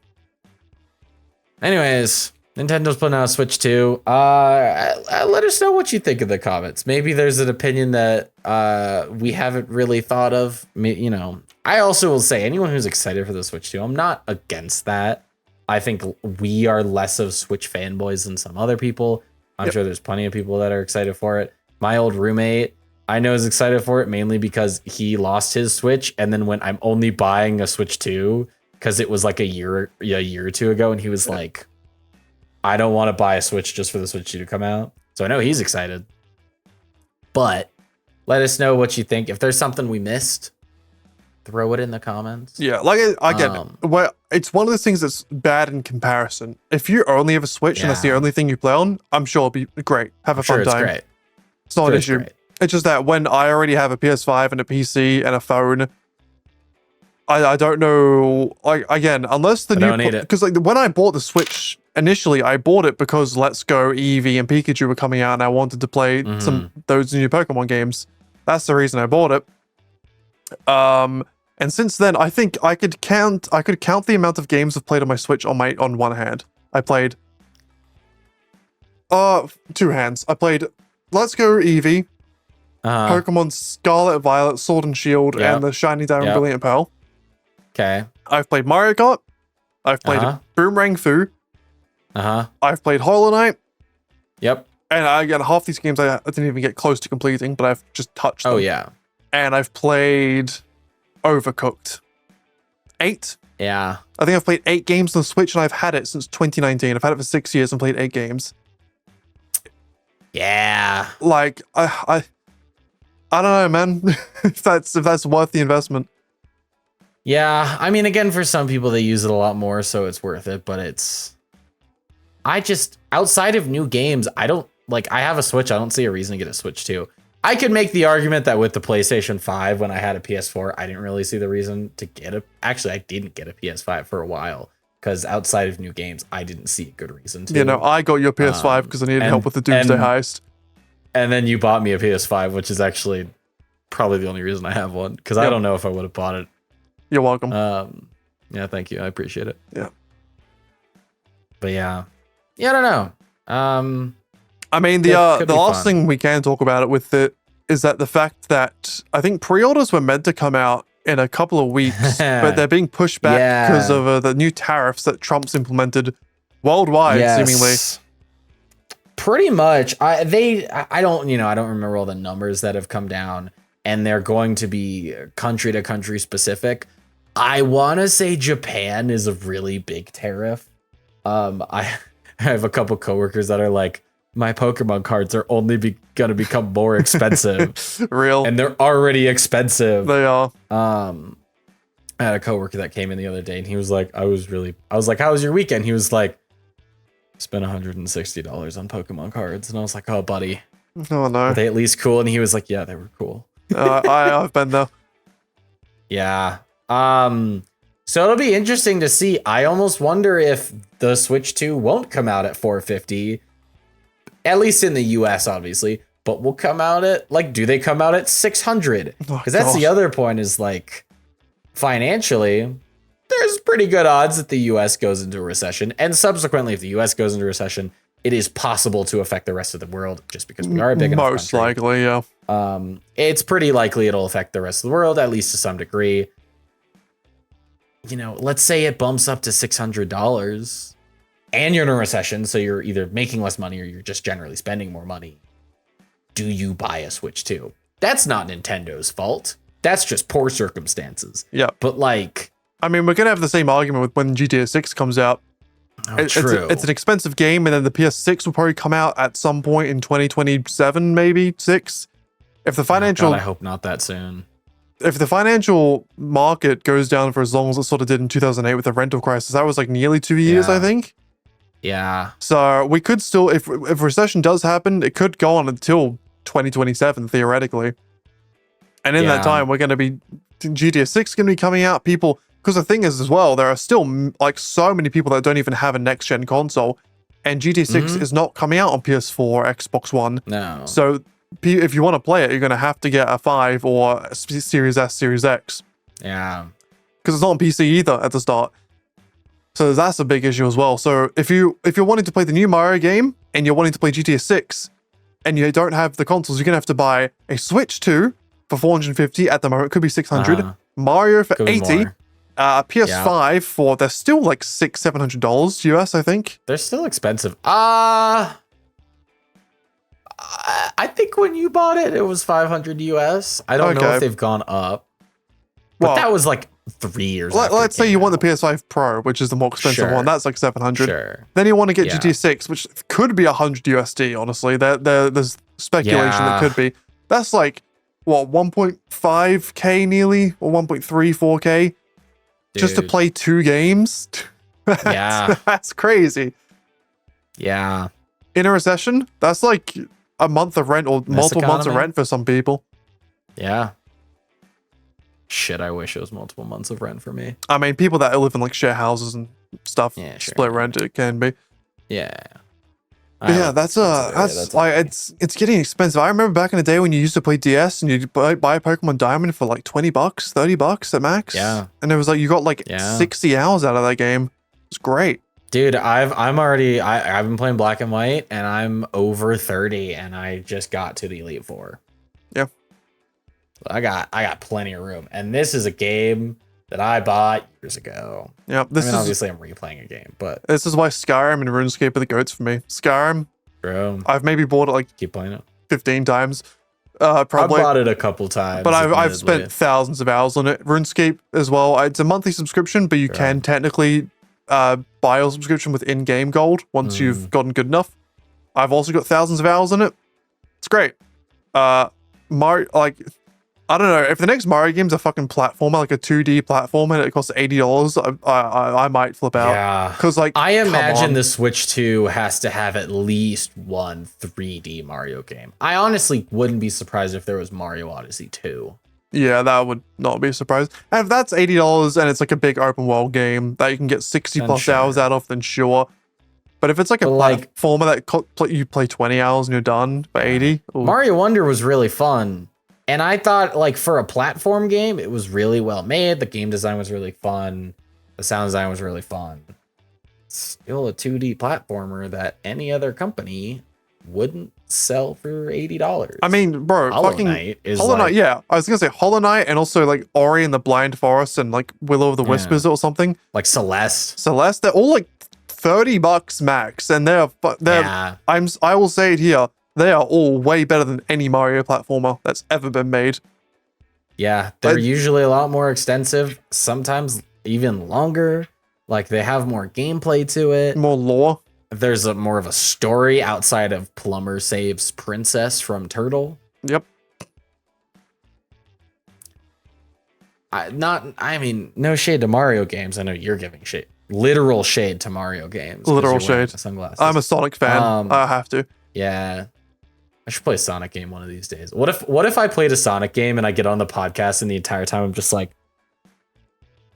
[SPEAKER 2] Anyways, Nintendo's putting out a Switch 2. Let us know what you think in the comments. Maybe there's an opinion that we haven't really thought of. You know, I also will say anyone who's excited for the Switch 2, I'm not against that. I think we are less of Switch fanboys than some other people. I'm sure there's plenty of people that are excited for it. My old roommate, I know, is excited for it mainly because he lost his Switch and then went, I'm only buying a Switch 2 because it was like a year or two ago, and he was like, I don't want to buy a Switch just for the Switch 2 to come out. So I know he's excited. But let us know what you think. If there's something we missed, throw it in the comments.
[SPEAKER 1] Yeah, like again, well, it's one of those things that's bad in comparison. If you only have a Switch and that's the only thing you play on, I'm sure it'll be great. Have a fun time.
[SPEAKER 2] Great.
[SPEAKER 1] It's not an issue.
[SPEAKER 2] Great.
[SPEAKER 1] It's just that when I already have a PS5 and a PC and a phone, I don't know. Like again, unless the
[SPEAKER 2] I don't need it.
[SPEAKER 1] because like when I bought the Switch initially, I bought it because Let's Go, Eevee, and Pikachu were coming out, and I wanted to play those new Pokemon games. That's the reason I bought it. And since then, I think I could count the amount of games I've played on my Switch on one hand. I played 2 hands. I played Let's Go Eevee, Pokemon Scarlet, Violet, Sword and Shield, and the Shiny Diamond, Brilliant Pearl.
[SPEAKER 2] Okay.
[SPEAKER 1] I've played Mario Kart. I've played Boomerang Fu. I've played Hollow Knight.
[SPEAKER 2] Yep.
[SPEAKER 1] And again, half these games I didn't even get close to completing, but I've just touched them.
[SPEAKER 2] Oh yeah.
[SPEAKER 1] And I've played Overcooked. 8.
[SPEAKER 2] Yeah.
[SPEAKER 1] I think I've played 8 games on the Switch, and I've had it since 2019. I've had it for 6 years and played 8 games.
[SPEAKER 2] Yeah.
[SPEAKER 1] Like I don't know, man. if that's worth the investment.
[SPEAKER 2] Yeah. I mean, again, for some people they use it a lot more, so it's worth it. But I just, outside of new games, I don't like. I have a Switch. I don't see a reason to get a Switch 2. I could make the argument that with the PlayStation 5, when I had a PS4, I didn't really see the reason to get a. Actually, I didn't get a PS5 for a while because outside of new games, I didn't see a good reason to.
[SPEAKER 1] You know, I got your PS5 because I needed help with the Doomsday Heist.
[SPEAKER 2] And then you bought me a PS5, which is actually probably the only reason I have one, because I don't know if I would have bought it.
[SPEAKER 1] You're welcome.
[SPEAKER 2] Yeah, thank you. I appreciate it.
[SPEAKER 1] Yeah.
[SPEAKER 2] But yeah, I don't know.
[SPEAKER 1] I mean, the last thing we can talk about it with it is that the fact that I think pre-orders were meant to come out in a couple of weeks, but they're being pushed back because of the new tariffs that Trump's implemented worldwide, seemingly.
[SPEAKER 2] Pretty much. I don't remember all the numbers that have come down, and they're going to be country to country specific. I want to say Japan is a really big tariff. I have a couple coworkers that are like, my Pokemon cards are only going to become more expensive.
[SPEAKER 1] Real.
[SPEAKER 2] And they're already expensive.
[SPEAKER 1] They are.
[SPEAKER 2] I had a coworker that came in the other day, and he was like, I was like, how was your weekend? He was like, spent $160 on Pokemon cards. And I was like, oh, buddy.
[SPEAKER 1] Oh, no.
[SPEAKER 2] Are they at least cool? And he was like, yeah, they were cool.
[SPEAKER 1] I've been there.
[SPEAKER 2] Yeah. So it'll be interesting to see. I almost wonder if the Switch 2 won't come out at $450, at least in the US, obviously, but will come out at, like, do they come out at $600? Because that's the other point, is like, financially, there's pretty good odds that the US goes into a recession. And subsequently, if the US goes into recession, it is possible to affect the rest of the world just because we are a big enough
[SPEAKER 1] Most
[SPEAKER 2] country.
[SPEAKER 1] likely, yeah.
[SPEAKER 2] It's pretty likely it'll affect the rest of the world, at least to some degree. Let's say it bumps up to $600 and you're in a recession, so you're either making less money or you're just generally spending more money. Do you buy a Switch 2? That's not Nintendo's fault. That's just poor circumstances.
[SPEAKER 1] Yeah.
[SPEAKER 2] But
[SPEAKER 1] I mean, we're going to have the same argument with when GTA 6 comes out.
[SPEAKER 2] True.
[SPEAKER 1] It's an expensive game, and then the PS6 will probably come out at some point in 2027, maybe 6. If the financial,
[SPEAKER 2] God, I hope not that soon.
[SPEAKER 1] If the financial market goes down for as long as it sort of did in 2008 with the rental crisis, that was like nearly 2 years, I think.
[SPEAKER 2] Yeah.
[SPEAKER 1] So we could still, if recession does happen, it could go on until 2027 theoretically. And in that time, we're going to be GTA 6 going to be coming out. People, because the thing is as well, there are still like so many people that don't even have a next gen console, and GTA 6 is not coming out on PS4 or Xbox One.
[SPEAKER 2] No.
[SPEAKER 1] So if you want to play it, you're going to have to get a 5 or a Series S, Series X.
[SPEAKER 2] Yeah.
[SPEAKER 1] Because it's not on PC either at the start. So that's a big issue as well. So if you're wanting to play the new Mario game and you're wanting to play GTA 6 and you don't have the consoles, you're going to have to buy a Switch 2 for $450 at the moment. It could be $600. Mario for $80. A PS5 for, they're still like $600-$700 US, I think.
[SPEAKER 2] They're still expensive. I think when you bought it, it was $500 US. I don't know if they've gone up. But that was like 3 years ago.
[SPEAKER 1] Let's say you want the PS5 Pro, which is the more expensive one. That's like $700.
[SPEAKER 2] Sure.
[SPEAKER 1] Then you want to get GTA 6, which could be $100 USD, honestly. There's speculation that could be. That's like, what, 1.5K nearly? Or 1.34K? Just to play 2 games? That's crazy.
[SPEAKER 2] Yeah.
[SPEAKER 1] In a recession, that's like a month of rent or multiple months of rent for some people.
[SPEAKER 2] Yeah. Shit, I wish it was multiple months of rent for me.
[SPEAKER 1] I mean, people that live in like share houses and stuff, split rent, it can be.
[SPEAKER 2] Yeah.
[SPEAKER 1] Yeah, that's like it's getting expensive. I remember back in the day when you used to play DS and you'd buy Pokemon Diamond for like $20, $30 at max.
[SPEAKER 2] Yeah.
[SPEAKER 1] And it was like you got like 60 hours out of that game. It's great.
[SPEAKER 2] Dude, I've been playing Black and White and I'm over 30 and I just got to the Elite Four.
[SPEAKER 1] Yeah.
[SPEAKER 2] I got plenty of room. And this is a game that I bought years ago.
[SPEAKER 1] Yeah,
[SPEAKER 2] obviously I'm replaying a game, but
[SPEAKER 1] this is why Skyrim and RuneScape are the goats for me. Skyrim,
[SPEAKER 2] bro,
[SPEAKER 1] I've maybe bought it like
[SPEAKER 2] keep playing it
[SPEAKER 1] 15 times. Probably.
[SPEAKER 2] I bought it a couple times,
[SPEAKER 1] but I've spent thousands of hours on it. RuneScape as well. It's a monthly subscription, but you can technically buy your subscription with in-game gold once you've gotten good enough. I've also got thousands of hours on it. It's great. Mario, like, I don't know, if the next Mario game's a fucking platformer, like a 2D platformer, and it costs $80, I might flip out.
[SPEAKER 2] Yeah.
[SPEAKER 1] Because like,
[SPEAKER 2] I imagine the Switch 2 has to have at least one 3D Mario game. I honestly wouldn't be surprised if there was Mario Odyssey 2.
[SPEAKER 1] Yeah, that would not be surprised. And if that's $80 and it's like a big open world game that you can get 60 plus hours out of, then sure. But if it's like a platformer that you play 20 hours and you're done for 80. Ooh.
[SPEAKER 2] Mario Wonder was really fun. And I thought, like, for a platform game, it was really well made. The game design was really fun. The sound design was really fun. Still a 2D platformer that any other company wouldn't sell for $80.
[SPEAKER 1] I mean, bro, Hollow Knight, yeah. I was gonna say Hollow Knight and also like Ori and the Blind Forest and like Willow of the Whispers or something.
[SPEAKER 2] Like Celeste,
[SPEAKER 1] they're all like $30 max, and they're I will say it here. They are all way better than any Mario platformer that's ever been made.
[SPEAKER 2] Yeah, they're usually a lot more extensive, sometimes even longer. Like, they have more gameplay to it.
[SPEAKER 1] More lore.
[SPEAKER 2] There's more of a story outside of Plumber saves Princess from Turtle.
[SPEAKER 1] Yep.
[SPEAKER 2] No shade to Mario games. I know you're giving shade. Literal shade to Mario games.
[SPEAKER 1] Literal shade.
[SPEAKER 2] Sunglasses.
[SPEAKER 1] I'm a Sonic fan. I have to.
[SPEAKER 2] Yeah. I should play a Sonic game one of these days. What if I played a Sonic game and I get on the podcast and the entire time I'm just like,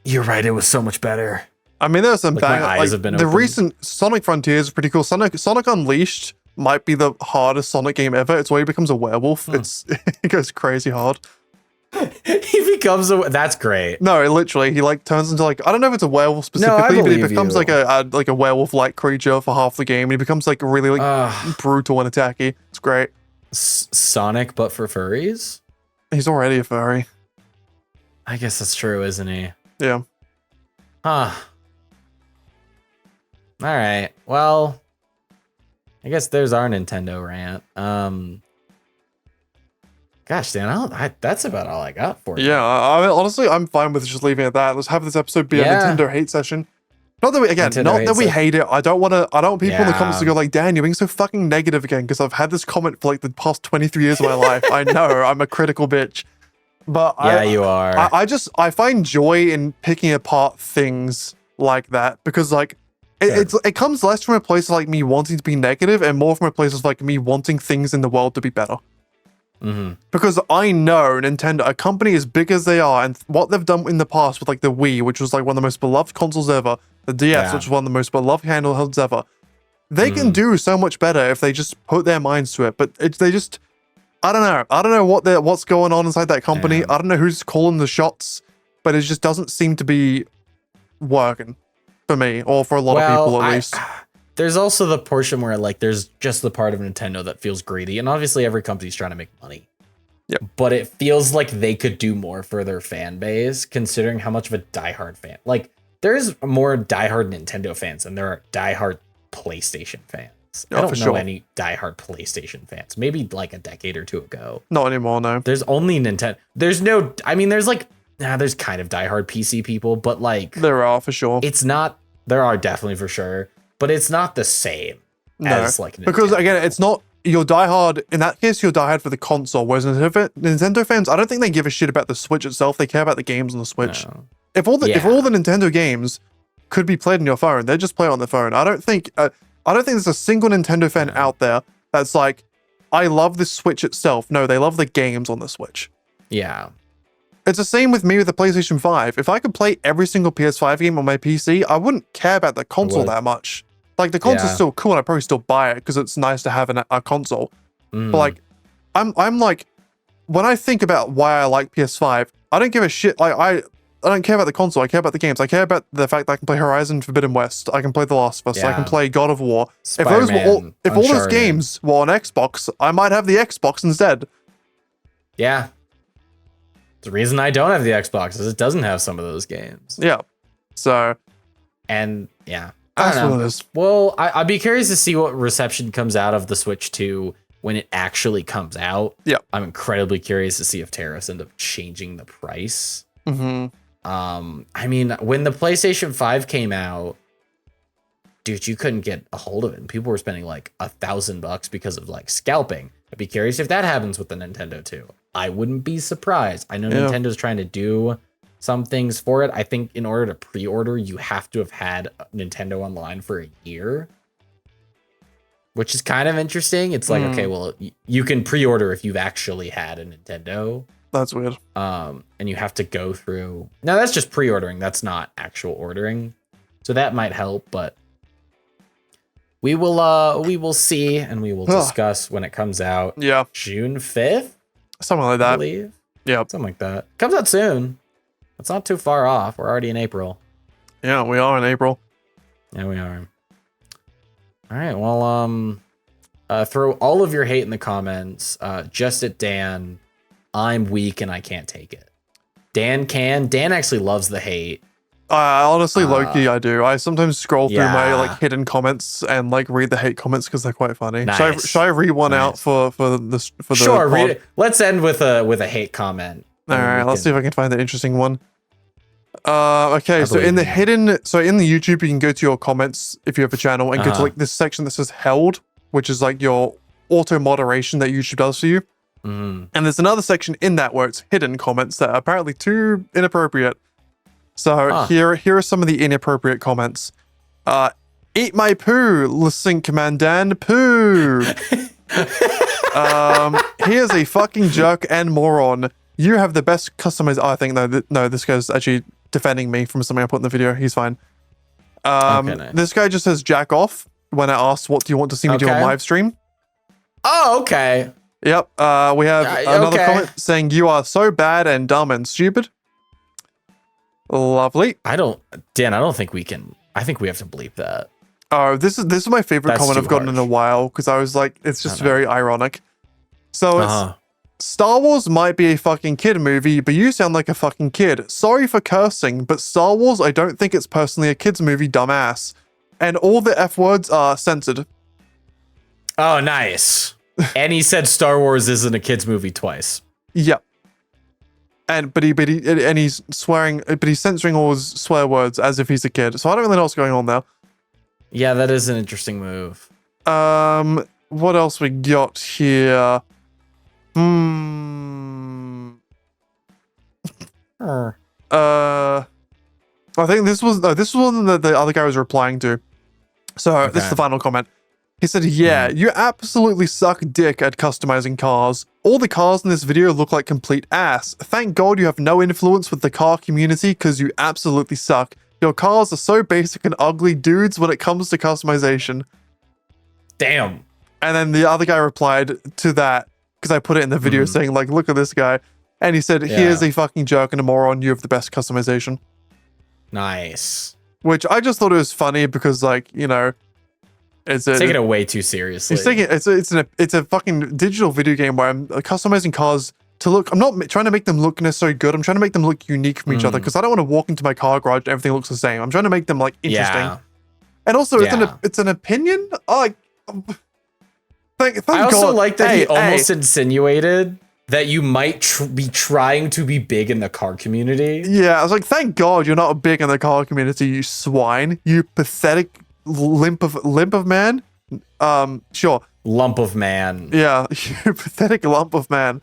[SPEAKER 2] you're right, it was so much better.
[SPEAKER 1] I mean, there's some
[SPEAKER 2] my eyes have been
[SPEAKER 1] the
[SPEAKER 2] opened.
[SPEAKER 1] recent Sonic Frontiers is pretty cool. Sonic Unleashed might be the hardest Sonic game ever. It's where he becomes a werewolf. It goes crazy hard.
[SPEAKER 2] He becomes that's great.
[SPEAKER 1] No, literally, he like turns into like, I don't know if it's a werewolf specifically, but he becomes like a werewolf like creature for half the game. And he becomes like really like brutal and attacky. It's great.
[SPEAKER 2] Sonic, but for furries.
[SPEAKER 1] He's already a furry.
[SPEAKER 2] I guess that's true, isn't he?
[SPEAKER 1] Yeah.
[SPEAKER 2] Huh. All right. Well, I guess there's our Nintendo rant. Gosh, Dan, that's about all I got for you.
[SPEAKER 1] Yeah, honestly, I'm fine with just leaving it at that. Let's have this episode be a Nintendo hate session. Not that we hate it. I don't want people in the comments to go like, Dan, you're being so fucking negative again, because I've had this comment for like the past 23 years of my life. I know, I'm a critical bitch. But
[SPEAKER 2] you are.
[SPEAKER 1] I find joy in picking apart things like that, because like it comes less from a place of like me wanting to be negative and more from a place of like me wanting things in the world to be better.
[SPEAKER 2] Mm-hmm.
[SPEAKER 1] Because I know Nintendo, a company as big as they are, and what they've done in the past with like the Wii, which was like one of the most beloved consoles ever, the DS, which was one of the most beloved handhelds ever, they can do so much better if they just put their minds to it. But I don't know. I don't know what's going on inside that company.
[SPEAKER 2] Yeah.
[SPEAKER 1] I don't know who's calling the shots, but it just doesn't seem to be working for me, or for a lot of people at least.
[SPEAKER 2] There's also the portion where like there's just the part of Nintendo that feels greedy, and obviously every company's trying to make money.
[SPEAKER 1] Yep.
[SPEAKER 2] But it feels like they could do more for their fan base, considering how much of a diehard fan. Like there's more diehard Nintendo fans than there are diehard PlayStation fans. I don't know any diehard PlayStation fans. Maybe like a decade or two ago.
[SPEAKER 1] Not anymore, no.
[SPEAKER 2] There's only Nintendo. There's no. I mean, there's like there's kind of diehard PC people, but like
[SPEAKER 1] there are for sure.
[SPEAKER 2] It's not. There are definitely for sure. But it's not the same as like Nintendo.
[SPEAKER 1] Because again, it's not your diehard. In that case, you're diehard for the console. Whereas Nintendo fans, I don't think they give a shit about the Switch itself. They care about the games on the Switch.
[SPEAKER 2] No.
[SPEAKER 1] If all the Nintendo games could be played on your phone, they just play it on the phone. I don't think there's a single Nintendo fan out there that's like, I love the Switch itself. No, they love the games on the Switch.
[SPEAKER 2] Yeah.
[SPEAKER 1] It's the same with me with the PlayStation 5. If I could play every single PS5 game on my PC, I wouldn't care about the console that much. Like the console's still cool, and I'd probably still buy it because it's nice to have a console. But like, I'm like, when I think about why I like PS5, I don't give a shit. Like I don't care about the console. I care about the games. I care about the fact that I can play Horizon Forbidden West. I can play The Last of Us. I can play God of War.
[SPEAKER 2] Spider-Man,
[SPEAKER 1] if all those games were on Xbox, I might have the Xbox instead.
[SPEAKER 2] Yeah. The reason I don't have the Xbox is it doesn't have some of those games.
[SPEAKER 1] Yeah. So.
[SPEAKER 2] And yeah.
[SPEAKER 1] That's what it is.
[SPEAKER 2] Well, I'd be curious to see what reception comes out of the Switch 2 when it actually comes out.
[SPEAKER 1] Yeah.
[SPEAKER 2] I'm incredibly curious to see if tariffs end up changing the price.
[SPEAKER 1] Mm-hmm.
[SPEAKER 2] I mean, when the PlayStation 5 came out, dude, you couldn't get a hold of it. And people were spending like $1,000 because of like scalping. I'd be curious if that happens with the Nintendo 2. I wouldn't be surprised. I know Nintendo's trying to do some things for it. I think in order to pre-order, you have to have had Nintendo Online for a year, which is kind of interesting. It's like, okay, well, you can pre-order if you've actually had a Nintendo.
[SPEAKER 1] That's weird.
[SPEAKER 2] And you have to go through. Now that's just pre-ordering. That's not actual ordering. So that might help, but we will see, and we will discuss when it comes out.
[SPEAKER 1] Yeah.
[SPEAKER 2] June 5th?
[SPEAKER 1] Something like that.
[SPEAKER 2] I believe.
[SPEAKER 1] Yeah.
[SPEAKER 2] Something like that. Comes out soon. It's not too far off. We're already in April.
[SPEAKER 1] Yeah, we are in April.
[SPEAKER 2] Yeah, we are. All right. Well, throw all of your hate in the comments. Just at Dan. I'm weak and I can't take it. Dan can. Dan actually loves the hate.
[SPEAKER 1] Honestly, low-key, I do. I sometimes scroll through my like hidden comments and like read the hate comments because they're quite funny.
[SPEAKER 2] Nice.
[SPEAKER 1] Should I read one out for the
[SPEAKER 2] Sure,
[SPEAKER 1] pod?
[SPEAKER 2] read it. Let's end with a hate comment.
[SPEAKER 1] All right, let's see if I can find the interesting one. Okay, so in the YouTube, you can go to your comments if you have a channel and go to like this section that says held, which is like your auto moderation that YouTube does for you. And there's another section in that where it's hidden comments that are apparently too inappropriate. So here are some of the inappropriate comments. Eat my poo, Lysync Mandan poo. He is a fucking jerk and moron. You have the best customized. Oh, I think no, this guy's actually defending me from something I put in the video. He's fine.
[SPEAKER 2] Okay, nice.
[SPEAKER 1] This guy just says jack off when I asked what do you want to see me do on live stream.
[SPEAKER 2] Oh, okay.
[SPEAKER 1] Yep. We have another comment saying you are so bad and dumb and stupid. Lovely.
[SPEAKER 2] I don't think we can. I think we have to bleep that.
[SPEAKER 1] Oh, this is my favorite comment I've gotten in a while because I was like, it's just very ironic. So it's Star Wars might be a fucking kid movie, but you sound like a fucking kid. Sorry for cursing, but Star Wars, I don't think it's personally a kid's movie, dumbass. And all the F words are censored.
[SPEAKER 2] Oh, nice. And he said Star Wars isn't a kid's movie twice.
[SPEAKER 1] Yep. And he's swearing, but he's censoring all his swear words as if he's a kid. So I don't really know what's going on there.
[SPEAKER 2] Yeah, that is an interesting move.
[SPEAKER 1] What else we got here? I think this was one that the other guy was replying to. So this is the final comment. He said, yeah, you absolutely suck dick at customizing cars. All the cars in this video look like complete ass. Thank God you have no influence with the car community because you absolutely suck. Your cars are so basic and ugly dudes when it comes to customization.
[SPEAKER 2] Damn.
[SPEAKER 1] And then the other guy replied to that, because I put it in the video saying, like, look at this guy. And he said, he is a fucking jerk and a moron. You have the best customization.
[SPEAKER 2] Nice.
[SPEAKER 1] Which I just thought it was funny because, like, you know,
[SPEAKER 2] taking it way too seriously.
[SPEAKER 1] He's taking it's a fucking digital video game where I'm customizing cars to look. I'm not trying to make them look necessarily good. I'm trying to make them look unique from each other because I don't want to walk into my car garage and everything looks the same. I'm trying to make them like interesting.
[SPEAKER 2] Yeah.
[SPEAKER 1] And also, it's an opinion. Like, thank
[SPEAKER 2] I also
[SPEAKER 1] God.
[SPEAKER 2] like that he almost insinuated that you might be trying to be big in the car community.
[SPEAKER 1] Yeah, I was like, thank God you're not big in the car community, you swine. You pathetic limp of man. Sure.
[SPEAKER 2] Lump of man.
[SPEAKER 1] Yeah, you pathetic lump of man.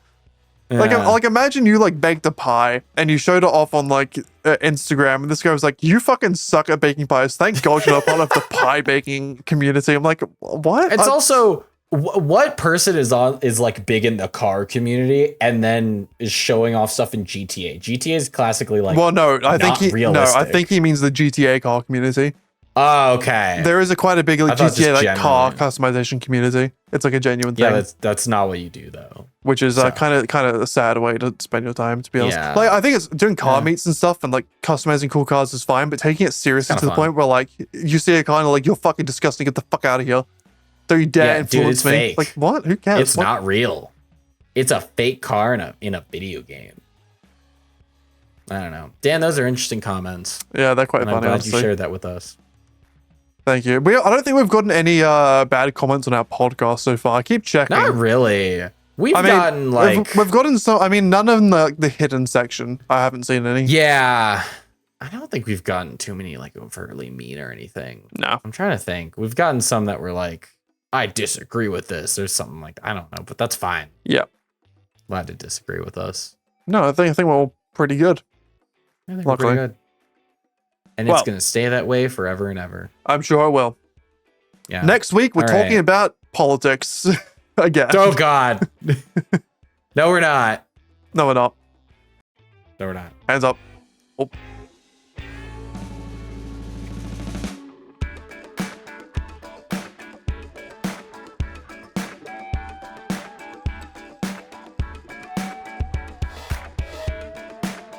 [SPEAKER 1] Yeah. Like imagine you like baked a pie and you showed it off on like Instagram, and this guy was like, "You fucking suck at baking pies. Thank God you're not part of the pie baking community." I'm like, what?
[SPEAKER 2] It's also what person is like big in the car community and then is showing off stuff in GTA. GTA is classically like,
[SPEAKER 1] well, no, I think he means the GTA car community.
[SPEAKER 2] Oh, okay.
[SPEAKER 1] There is quite a big like GTA like car customization community. It's like a genuine thing.
[SPEAKER 2] Yeah, that's not what you do though.
[SPEAKER 1] Which is kind of a sad way to spend your time, to be honest. Yeah. Like I think it's doing car meets and stuff and like customizing cool cars is fine, but taking it seriously to the point where like you see a car and like, you're fucking disgusting, get the fuck out of here. Don't you dare influence me. Fake. Like what? Who cares?
[SPEAKER 2] It's not real. It's a fake car in a video game. I don't know. Dan, those are interesting comments.
[SPEAKER 1] Yeah, they're quite funny.
[SPEAKER 2] I'm glad you shared that with us.
[SPEAKER 1] Thank you. I don't think we've gotten any bad comments on our podcast so far. I keep checking.
[SPEAKER 2] Not really. We've gotten like
[SPEAKER 1] we've gotten some. I mean, none of them the hidden section. I haven't seen any.
[SPEAKER 2] Yeah, I don't think we've gotten too many like overtly mean or anything.
[SPEAKER 1] No,
[SPEAKER 2] I'm trying to think. We've gotten some that were like, I disagree with this or something like that. I don't know, but that's fine.
[SPEAKER 1] Yeah,
[SPEAKER 2] glad to disagree with us.
[SPEAKER 1] No, I think we're all pretty good.
[SPEAKER 2] I think we're pretty good. And it's going to stay that way forever and ever.
[SPEAKER 1] I'm sure it will.
[SPEAKER 2] Yeah.
[SPEAKER 1] Next week, we're talking about politics again.
[SPEAKER 2] Oh, God. No, we're not.
[SPEAKER 1] No, we're not.
[SPEAKER 2] No, we're not.
[SPEAKER 1] Hands up. Oh.